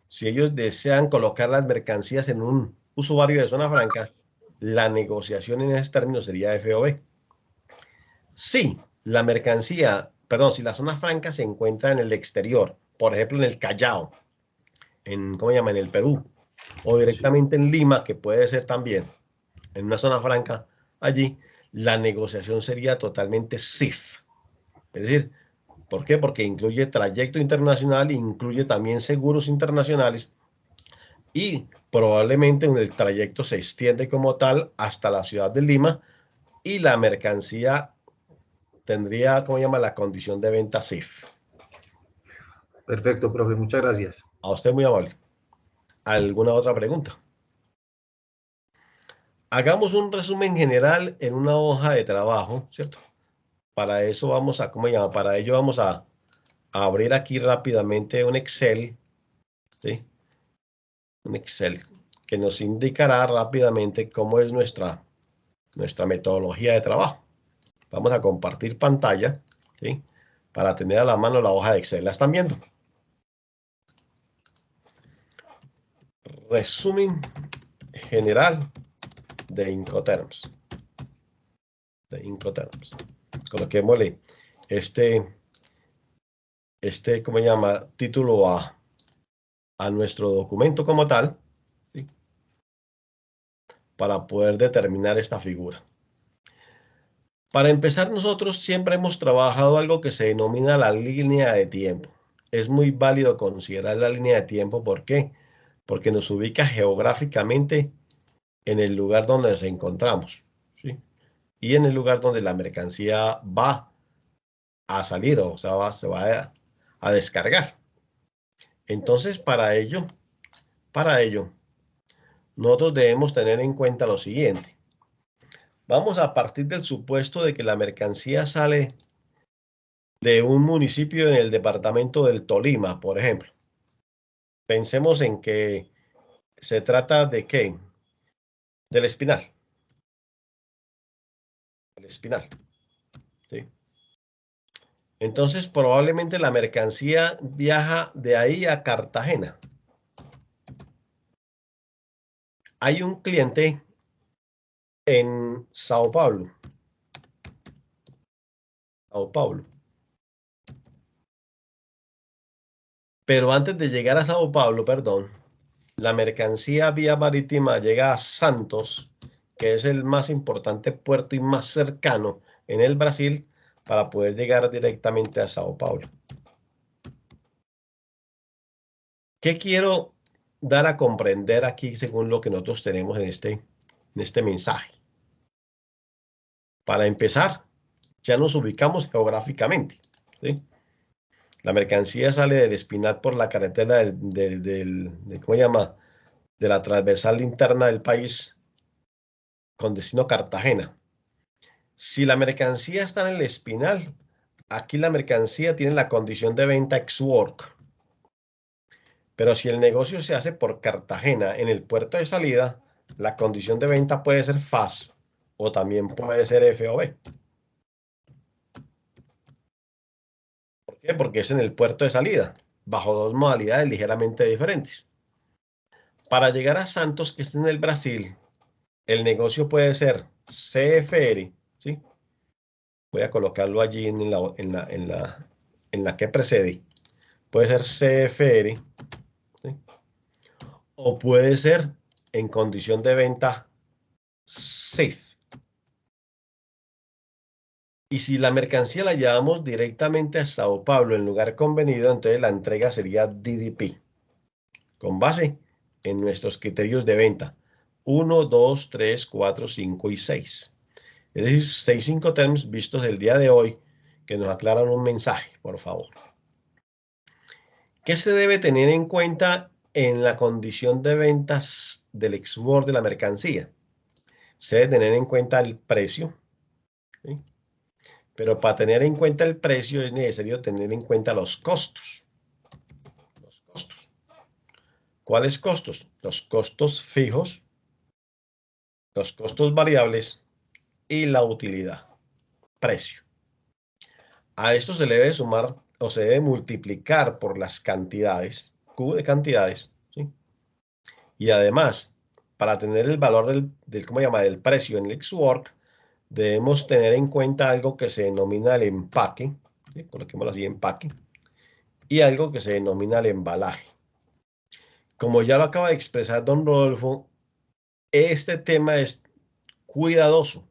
Si ellos desean colocar las mercancías en un usuario de zona franca, la negociación en ese término sería FOB. Sí, la mercancía, perdón, si la zona franca se encuentra en el exterior, por ejemplo en el Callao, ¿cómo se llama? En el Perú, o directamente en Lima, que puede ser también en una zona franca allí, la negociación sería totalmente CIF. Es decir, ¿por qué? Porque incluye trayecto internacional, incluye también seguros internacionales y probablemente en el trayecto se extiende como tal hasta la ciudad de Lima y la mercancía tendría, ¿cómo se llama? La condición de venta CIF. Perfecto, profe, muchas gracias. A usted muy amable. ¿Alguna otra pregunta? Hagamos un resumen general en una hoja de trabajo, ¿cierto? Para eso vamos a, ¿cómo se llama? Para ello vamos a abrir aquí rápidamente un Excel, ¿sí? Un Excel que nos indicará rápidamente cómo es nuestra metodología de trabajo. Vamos a compartir pantalla, ¿sí? Para tener a la mano la hoja de Excel. ¿La están viendo? Resumen general de Incoterms. Coloquémosle ¿cómo se llama? Título a nuestro documento como tal, ¿sí? Para poder determinar esta figura. Para empezar, nosotros siempre hemos trabajado algo que se denomina la línea de tiempo. Es muy válido considerar la línea de tiempo. ¿Por qué? Porque nos ubica geográficamente en el lugar donde nos encontramos, ¿sí? Y en el lugar donde la mercancía va a salir, o sea, se va a descargar. Entonces, para ello, nosotros debemos tener en cuenta lo siguiente. Vamos a partir del supuesto de que la mercancía sale de un municipio en el departamento del Tolima, por ejemplo. Pensemos en que se trata de ¿qué? Del Espinal. El Espinal, ¿sí? Entonces, probablemente la mercancía viaja de ahí a Cartagena. Hay un cliente en Sao Paulo. Pero antes de llegar a Sao Paulo, perdón, la mercancía vía marítima llega a Santos, que es el más importante puerto y más cercano en el Brasil, para poder llegar directamente a Sao Paulo. ¿Qué quiero dar a comprender aquí según lo que nosotros tenemos en este mensaje? Para empezar, ya nos ubicamos geográficamente, ¿sí? La mercancía sale del Espinal por la carretera ¿cómo se llama? De la transversal interna del país con destino Cartagena. Si la mercancía está en el Espinal, aquí la mercancía tiene la condición de venta ex-work. Pero si el negocio se hace por Cartagena en el puerto de salida, la condición de venta puede ser FAS o también puede ser FOB. ¿Por qué? Porque es en el puerto de salida, bajo dos modalidades ligeramente diferentes. Para llegar a Santos, que es en el Brasil, el negocio puede ser CFR, ¿sí? Voy a colocarlo allí en la que precede. Puede ser CFR, ¿sí? O puede ser en condición de venta CIF. Y si la mercancía la llevamos directamente a Sao Paulo en lugar convenido, entonces la entrega sería DDP, con base en nuestros criterios de venta 1, 2, 3, 4, 5 y 6. Es decir, 6 Incoterms vistos el día de hoy que nos aclaran un mensaje, por favor. ¿Qué se debe tener en cuenta en la condición de ventas del export de la mercancía. Se debe tener en cuenta el precio, ¿sí? Pero para tener en cuenta el precio es necesario tener en cuenta los costos. Los costos. ¿Cuáles costos? Los costos fijos, los costos variables y la utilidad, precio. A esto se le debe sumar o se debe multiplicar por las cantidades, Q de cantidades, ¿sí? Y además, para tener el valor ¿cómo se llama?, del precio en el ex-work, debemos tener en cuenta algo que se denomina el empaque, ¿sí? Coloquémoslo así, empaque, y algo que se denomina el embalaje. Como ya lo acaba de expresar don Rodolfo, este tema es cuidadoso.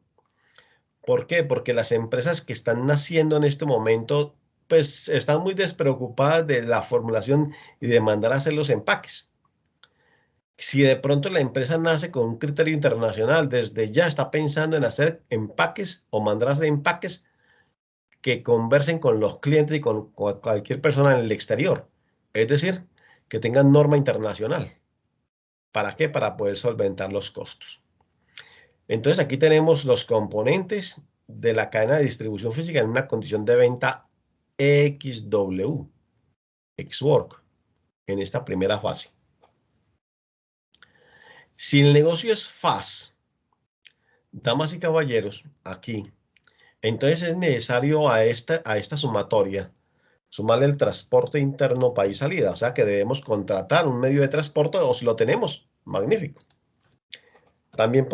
¿Por qué? Porque las empresas que están naciendo en este momento, pues están muy despreocupadas de la formulación y de mandar a hacer los empaques. Si de pronto la empresa nace con un criterio internacional, desde ya está pensando en hacer empaques o mandar a hacer empaques que conversen con los clientes y con cualquier persona en el exterior. Es decir, que tengan norma internacional. ¿Para qué? Para poder solventar los costos. Entonces aquí tenemos los componentes de la cadena de distribución física en una condición de venta XW, Ex-Work, en esta primera fase. Si el negocio es FAS, damas y caballeros, aquí, entonces es necesario a esta sumatoria sumarle el transporte interno país salida, o sea que debemos contratar un medio de transporte o si lo tenemos, magnífico. También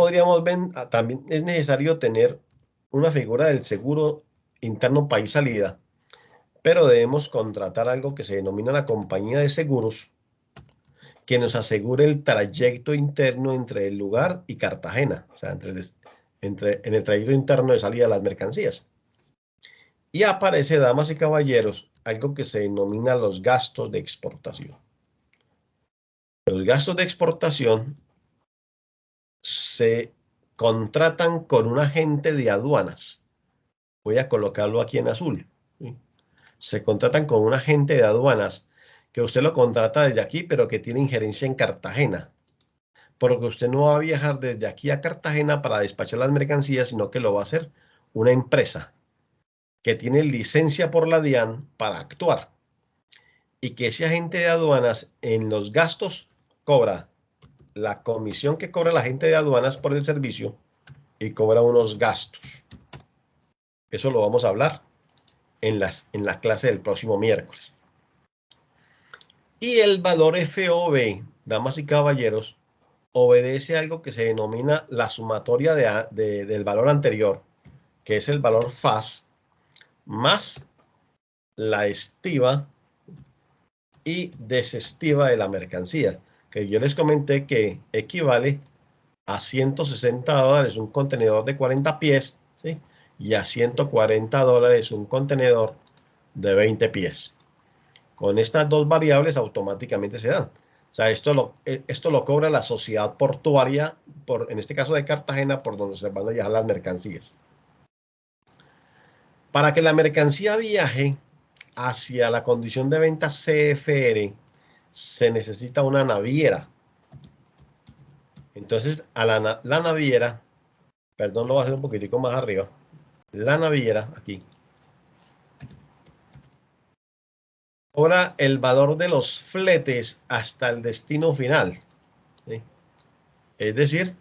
también es necesario tener una figura del seguro interno país salida, pero debemos contratar algo que se denomina la compañía de seguros, que nos asegure el trayecto interno entre el lugar y Cartagena, o sea, en el trayecto interno de salida de las mercancías. Y aparece, damas y caballeros, algo que se denomina los gastos de exportación. Los gastos de exportación se contratan con un agente de aduanas. Voy a colocarlo aquí en azul, ¿sí? Se contratan con un agente de aduanas que usted lo contrata desde aquí, pero que tiene injerencia en Cartagena. Porque usted no va a viajar desde aquí a Cartagena para despachar las mercancías, sino que lo va a hacer una empresa que tiene licencia por la DIAN para actuar. Y que ese agente de aduanas en los gastos cobra la comisión que cobra el agente de aduanas por el servicio y cobra unos gastos. Eso lo vamos a hablar en la clase del próximo miércoles. Y el valor FOB, damas y caballeros, obedece a algo que se denomina la sumatoria del valor anterior, que es el valor FAS, más la estiva y desestiva de la mercancía, que yo les comenté que equivale a $160 un contenedor de 40 pies, ¿sí? Y a $140 un contenedor de 20 pies. Con estas dos variables automáticamente se dan. O sea, esto lo cobra la sociedad portuaria, en este caso de Cartagena, por donde se van a llevar las mercancías. Para que la mercancía viaje hacia la condición de venta CFR, se necesita una naviera. Entonces, a la naviera, perdón, lo voy a hacer un poquitico más arriba. La naviera, aquí, cobra el valor de los fletes hasta el destino final, ¿sí? Es decir,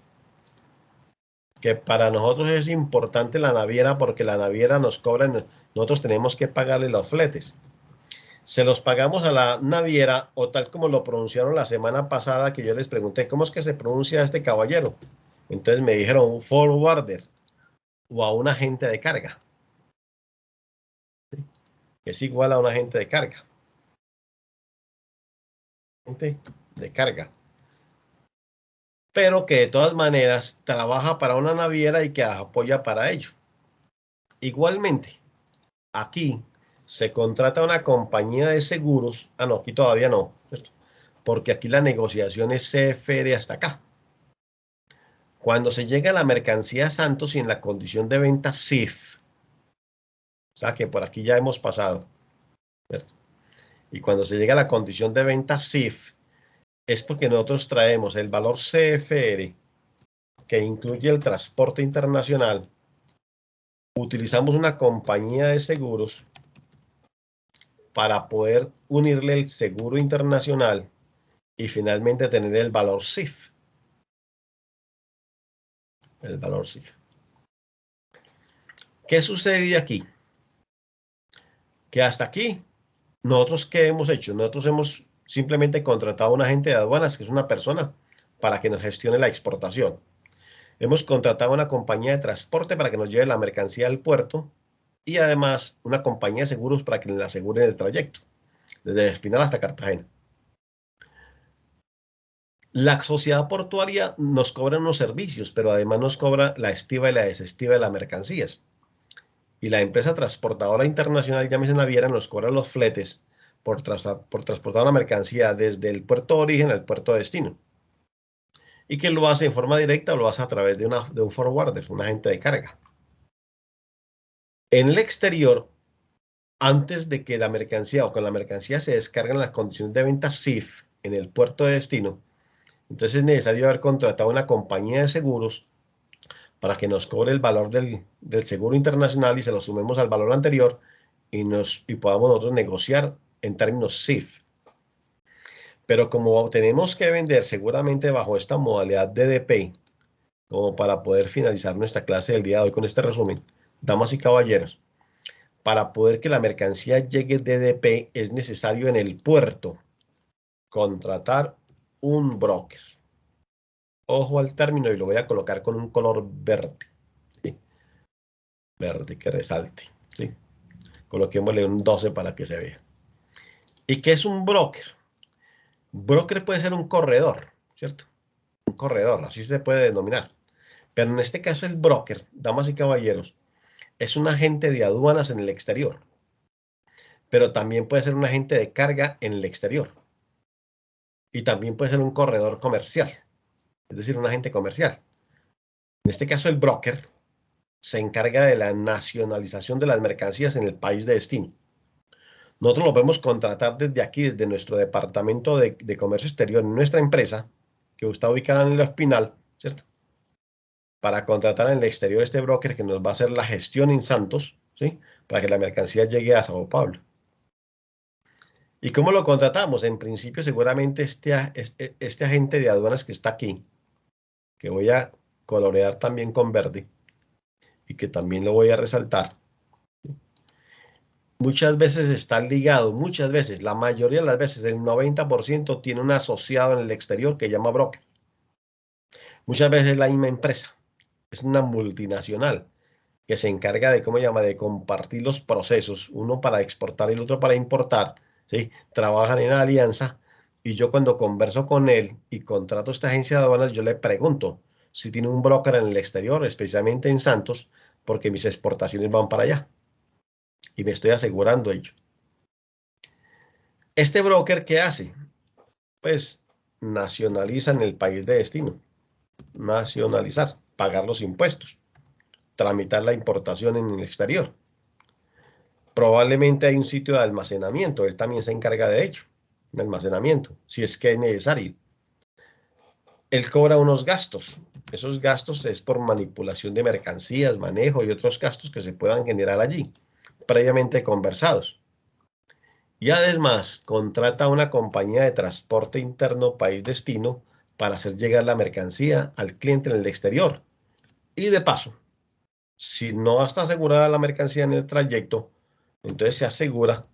que para nosotros es importante la naviera porque la naviera nos cobra, nosotros tenemos que pagarle los fletes. Se los pagamos a la naviera o tal como lo pronunciaron la semana pasada que yo les pregunté, ¿cómo es que se pronuncia este caballero? Entonces me dijeron un forwarder o a un agente de carga. ¿Sí? Es igual a un agente de carga. De carga, pero que de todas maneras trabaja para una naviera y que apoya para ello. Igualmente, aquí se contrata una compañía de seguros. No, aquí todavía no, porque aquí la negociación es CFR hasta acá. Cuando se llega a la mercancía Santos y en la condición de venta CIF, o sea que por aquí ya hemos pasado, ¿cierto? Y cuando se llega a la condición de venta CIF, es porque nosotros traemos el valor CFR, que incluye el transporte internacional. Utilizamos una compañía de seguros para poder unirle el seguro internacional y finalmente tener el valor CIF. El valor CIF. ¿Qué sucede aquí? Que hasta aquí, nosotros ¿qué hemos hecho? Nosotros hemos simplemente contratado a un agente de aduanas, que es una persona, para que nos gestione la exportación. Hemos contratado a una compañía de transporte para que nos lleve la mercancía al puerto y además una compañía de seguros para que nos aseguren el trayecto, desde Espinal hasta Cartagena. La sociedad portuaria nos cobra unos servicios, pero además nos cobra la estiva y la desestiva de las mercancías. Y la empresa transportadora internacional, llámese naviera, nos cobra los fletes por transportar una mercancía desde el puerto de origen al puerto de destino. Y que lo hace en forma directa o lo hace a través de un forwarder, un agente de carga. En el exterior, antes de que la mercancía o con la mercancía se descarguen las condiciones de venta CIF en el puerto de destino, entonces es necesario haber contratado una compañía de seguros para que nos cobre el valor del seguro internacional y se lo sumemos al valor anterior y podamos nosotros negociar en términos CIF. Pero como tenemos que vender seguramente bajo esta modalidad DDP, como para poder finalizar nuestra clase del día de hoy con este resumen, damas y caballeros, para poder que la mercancía llegue DDP es necesario en el puerto contratar un broker. Ojo al término y lo voy a colocar con un color verde. ¿Sí? Verde que resalte. ¿Sí? Coloquémosle un 12 para que se vea. ¿Y qué es un broker? Broker puede ser un corredor, ¿cierto? Un corredor, así se puede denominar. Pero en este caso el broker, damas y caballeros, es un agente de aduanas en el exterior. Pero también puede ser un agente de carga en el exterior. Y también puede ser un corredor comercial, es decir, un agente comercial. En este caso, el broker se encarga de la nacionalización de las mercancías en el país de destino. Nosotros lo podemos contratar desde aquí, desde nuestro departamento de comercio exterior, en nuestra empresa, que está ubicada en el Espinal, ¿cierto? Para contratar en el exterior este broker que nos va a hacer la gestión en Santos, ¿sí? Para que la mercancía llegue a Sao Paulo. ¿Y cómo lo contratamos? En principio, seguramente este agente de aduanas que está aquí, que voy a colorear también con verde y que también lo voy a resaltar, muchas veces está ligado, muchas veces, la mayoría de las veces, el 90% tiene un asociado en el exterior que llama broker. Muchas veces es la misma empresa, es una multinacional que se encarga de, ¿cómo se llama?, de compartir los procesos, uno para exportar y el otro para importar, ¿sí? Trabajan en alianza y yo cuando converso con él y contrato esta agencia de aduanas, yo le pregunto si tiene un broker en el exterior, especialmente en Santos, porque mis exportaciones van para allá y me estoy asegurando ello. ¿Este broker qué hace? Pues nacionaliza en el país de destino, nacionalizar, pagar los impuestos, tramitar la importación en el exterior. Probablemente hay un sitio de almacenamiento, él también se encarga de ello, de almacenamiento, si es que es necesario. Él cobra unos gastos, esos gastos es por manipulación de mercancías, manejo y otros gastos que se puedan generar allí, previamente conversados. Y además contrata a una compañía de transporte interno país destino para hacer llegar la mercancía al cliente en el exterior. Y de paso, si no está asegurada la mercancía en el trayecto, entonces se asegura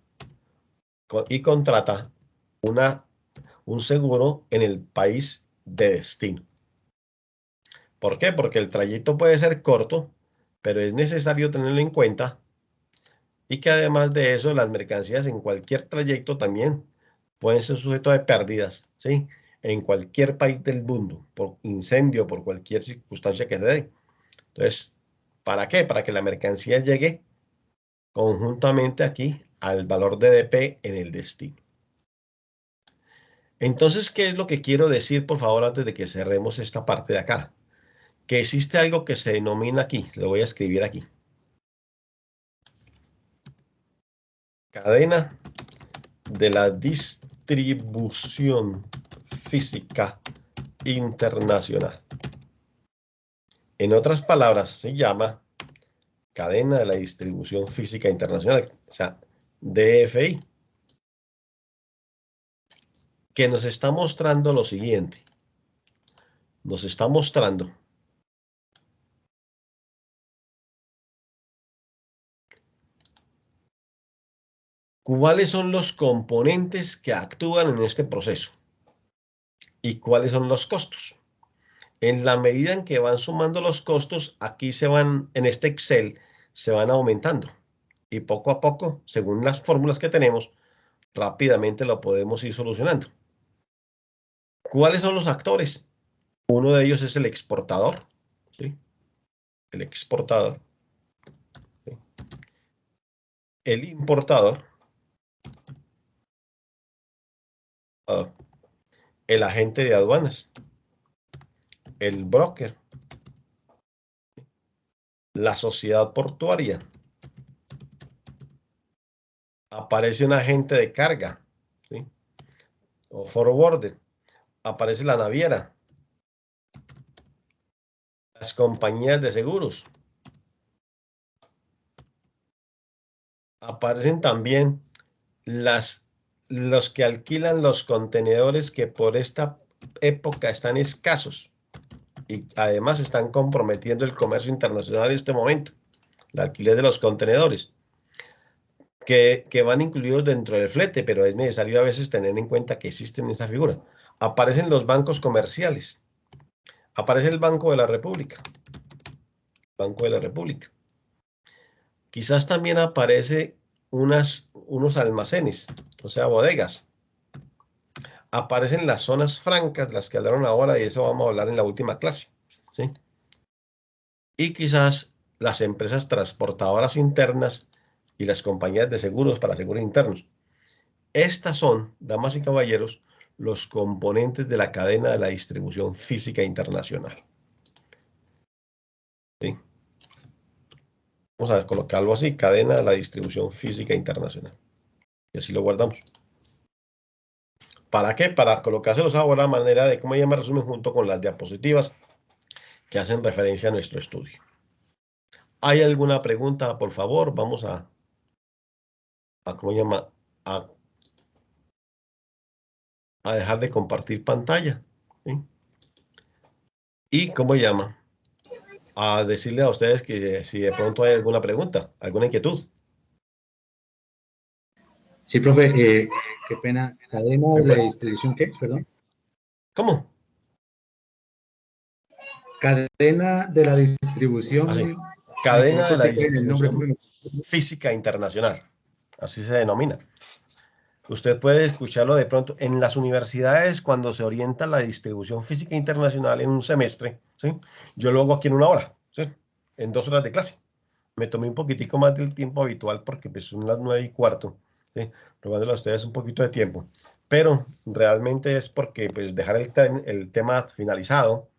y contrata un seguro en el país de destino. ¿Por qué? Porque el trayecto puede ser corto, pero es necesario tenerlo en cuenta y que además de eso, las mercancías en cualquier trayecto también pueden ser sujetos de pérdidas, ¿sí? En cualquier país del mundo, por incendio, por cualquier circunstancia que se dé. Entonces, ¿para qué? Para que la mercancía llegue conjuntamente aquí al valor DDP en el destino. Entonces, ¿qué es lo que quiero decir, por favor, antes de que cerremos esta parte de acá? Que existe algo que se denomina aquí, lo voy a escribir aquí. Cadena de la distribución física internacional. En otras palabras, se llama cadena de la distribución física internacional, o sea, DFI, que nos está mostrando lo siguiente. Nos está mostrando cuáles son los componentes que actúan en este proceso y cuáles son los costos. En la medida en que van sumando los costos, aquí se van, en este Excel, se van aumentando. Y poco a poco, según las fórmulas que tenemos, rápidamente lo podemos ir solucionando. ¿Cuáles son los actores? Uno de ellos es el exportador, ¿sí? El exportador, ¿sí? El importador, el agente de aduanas, el broker, la sociedad portuaria, aparece un agente de carga, ¿sí? O forwarder, aparece la naviera, las compañías de seguros, aparecen también los que alquilan los contenedores que por esta época están escasos y además están comprometiendo el comercio internacional en este momento, el alquiler de los contenedores, que van incluidos dentro del flete, pero es necesario a veces tener en cuenta que existen esta figura. Aparecen los bancos comerciales, aparece el Banco de la República, Banco de la República. Quizás también aparece unos almacenes, o sea, bodegas. Aparecen las zonas francas, las que hablaron ahora, y eso vamos a hablar en la última clase, ¿sí? Y quizás las empresas transportadoras internas y las compañías de seguros para seguros internos. Estas son, damas y caballeros, los componentes de la cadena de la distribución física internacional. ¿Sí? Vamos a colocarlo así, cadena de la distribución física internacional. Y así lo guardamos. ¿Para qué? Para colocárselos ahora a manera de cómo llama resumen junto con las diapositivas que hacen referencia a nuestro estudio. ¿Hay alguna pregunta? Por favor, vamos a ¿cómo llama? A dejar de compartir pantalla, ¿sí? Y ¿cómo llama? A decirle a ustedes que si de pronto hay alguna pregunta, alguna inquietud. Sí, profe, qué pena. Cadena de la distribución, ¿qué? Perdón. ¿Cómo? Cadena de la distribución. Así. Cadena de la El nombre, distribución física internacional. Así se denomina. Usted puede escucharlo de pronto en las universidades cuando se orienta la distribución física internacional en un semestre, ¿sí? Yo lo hago aquí en 1 hora, ¿sí? En 2 horas de clase. Me tomé un poquitico más del tiempo habitual porque pues, son las 9:15, ¿sí? Robándole a ustedes un poquito de tiempo. Pero realmente es porque pues, dejar el tema finalizado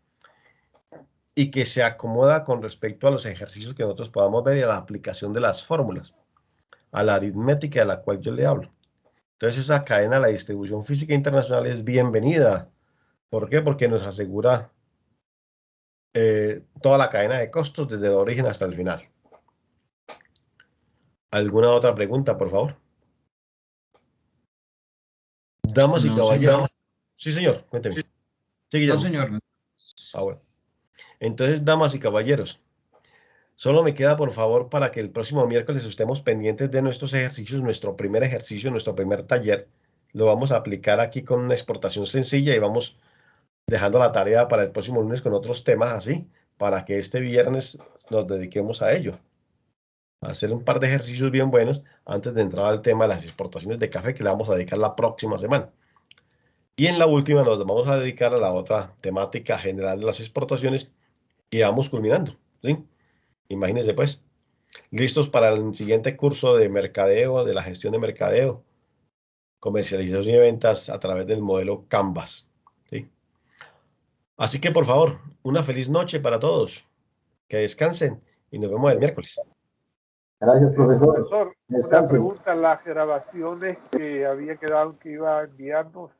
y que se acomoda con respecto a los ejercicios que nosotros podamos ver y a la aplicación de las fórmulas, a la aritmética de la cual yo le hablo. Entonces esa cadena de la distribución física internacional es bienvenida. ¿Por qué? Porque nos asegura toda la cadena de costos desde el origen hasta el final. ¿Alguna otra pregunta, por favor? Damas y No, caballeros. señor. Sí, señor, cuénteme. Sí, No, Guillermo. señor. Ah, bueno. Entonces, damas y caballeros, solo me queda, por favor, para que el próximo miércoles estemos pendientes de nuestros ejercicios, nuestro primer ejercicio, nuestro primer taller. Lo vamos a aplicar aquí con una exportación sencilla y vamos dejando la tarea para el próximo lunes con otros temas así, para que este viernes nos dediquemos a ello. A hacer un par de ejercicios bien buenos antes de entrar al tema de las exportaciones de café que le vamos a dedicar la próxima semana. Y en la última nos vamos a dedicar a la otra temática general de las exportaciones y vamos culminando, ¿sí? Imagínense pues, listos para el siguiente curso de mercadeo, de la gestión de mercadeo, comercialización y ventas a través del modelo Canvas, ¿sí? Así que por favor, una feliz noche para todos, que descansen y nos vemos el miércoles. Gracias, profesor. Profesor, una Descanse. pregunta, las grabaciones que había quedado que iba a enviarnos,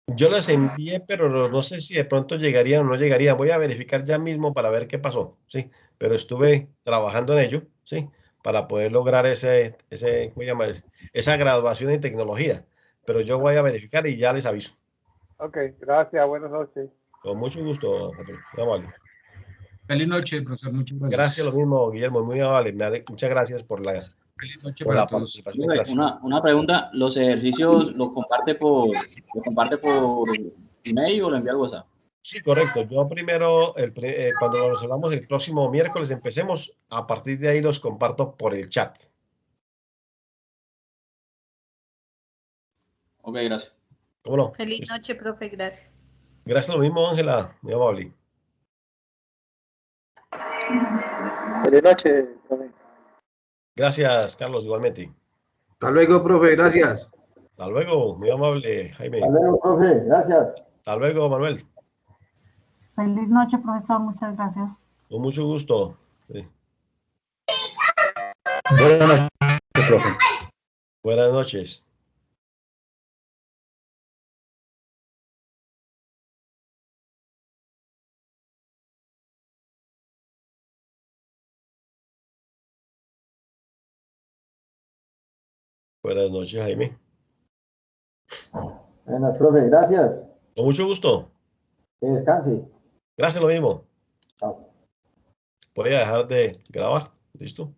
Yo les envié, pero no sé si de pronto llegarían o no llegarían. Voy a verificar ya mismo para ver qué pasó, ¿sí? Pero estuve trabajando en ello, ¿sí? Para poder lograr ¿cómo se llama? Esa graduación en tecnología. Pero yo voy a verificar y ya les aviso. Ok, gracias, buenas noches. Con mucho gusto, José. Muy amable. Feliz noche, profesor. Muchas Gracias, gracias. lo mismo, Guillermo, muy amable. Muchas gracias por la Feliz noche por para la todos. participación en Profe, clase. una pregunta, ¿los ejercicios los comparte por email o lo envía al WhatsApp? Sí, correcto. Yo primero, cuando lo resolvamos el próximo miércoles, empecemos. A partir de ahí los comparto por el chat. Ok, gracias. ¿Cómo no? Feliz Listo. noche, profe, gracias. Gracias, lo mismo, Ángela. Muy amable. Feliz noche, profe. Gracias, Carlos, igualmente. Hasta luego, profe, gracias. Hasta luego, muy amable, Jaime. Hasta luego, profe. Gracias. Hasta luego, Manuel. Feliz noche, profesor. Muchas gracias. Con mucho gusto. Sí. Buenas noches, profe. Buenas noches. Buenas noches, Jaime. Buenas, profe. Gracias. Con mucho gusto. Que descanse. Gracias, lo mismo. Chao. Voy a dejar de grabar. ¿Listo?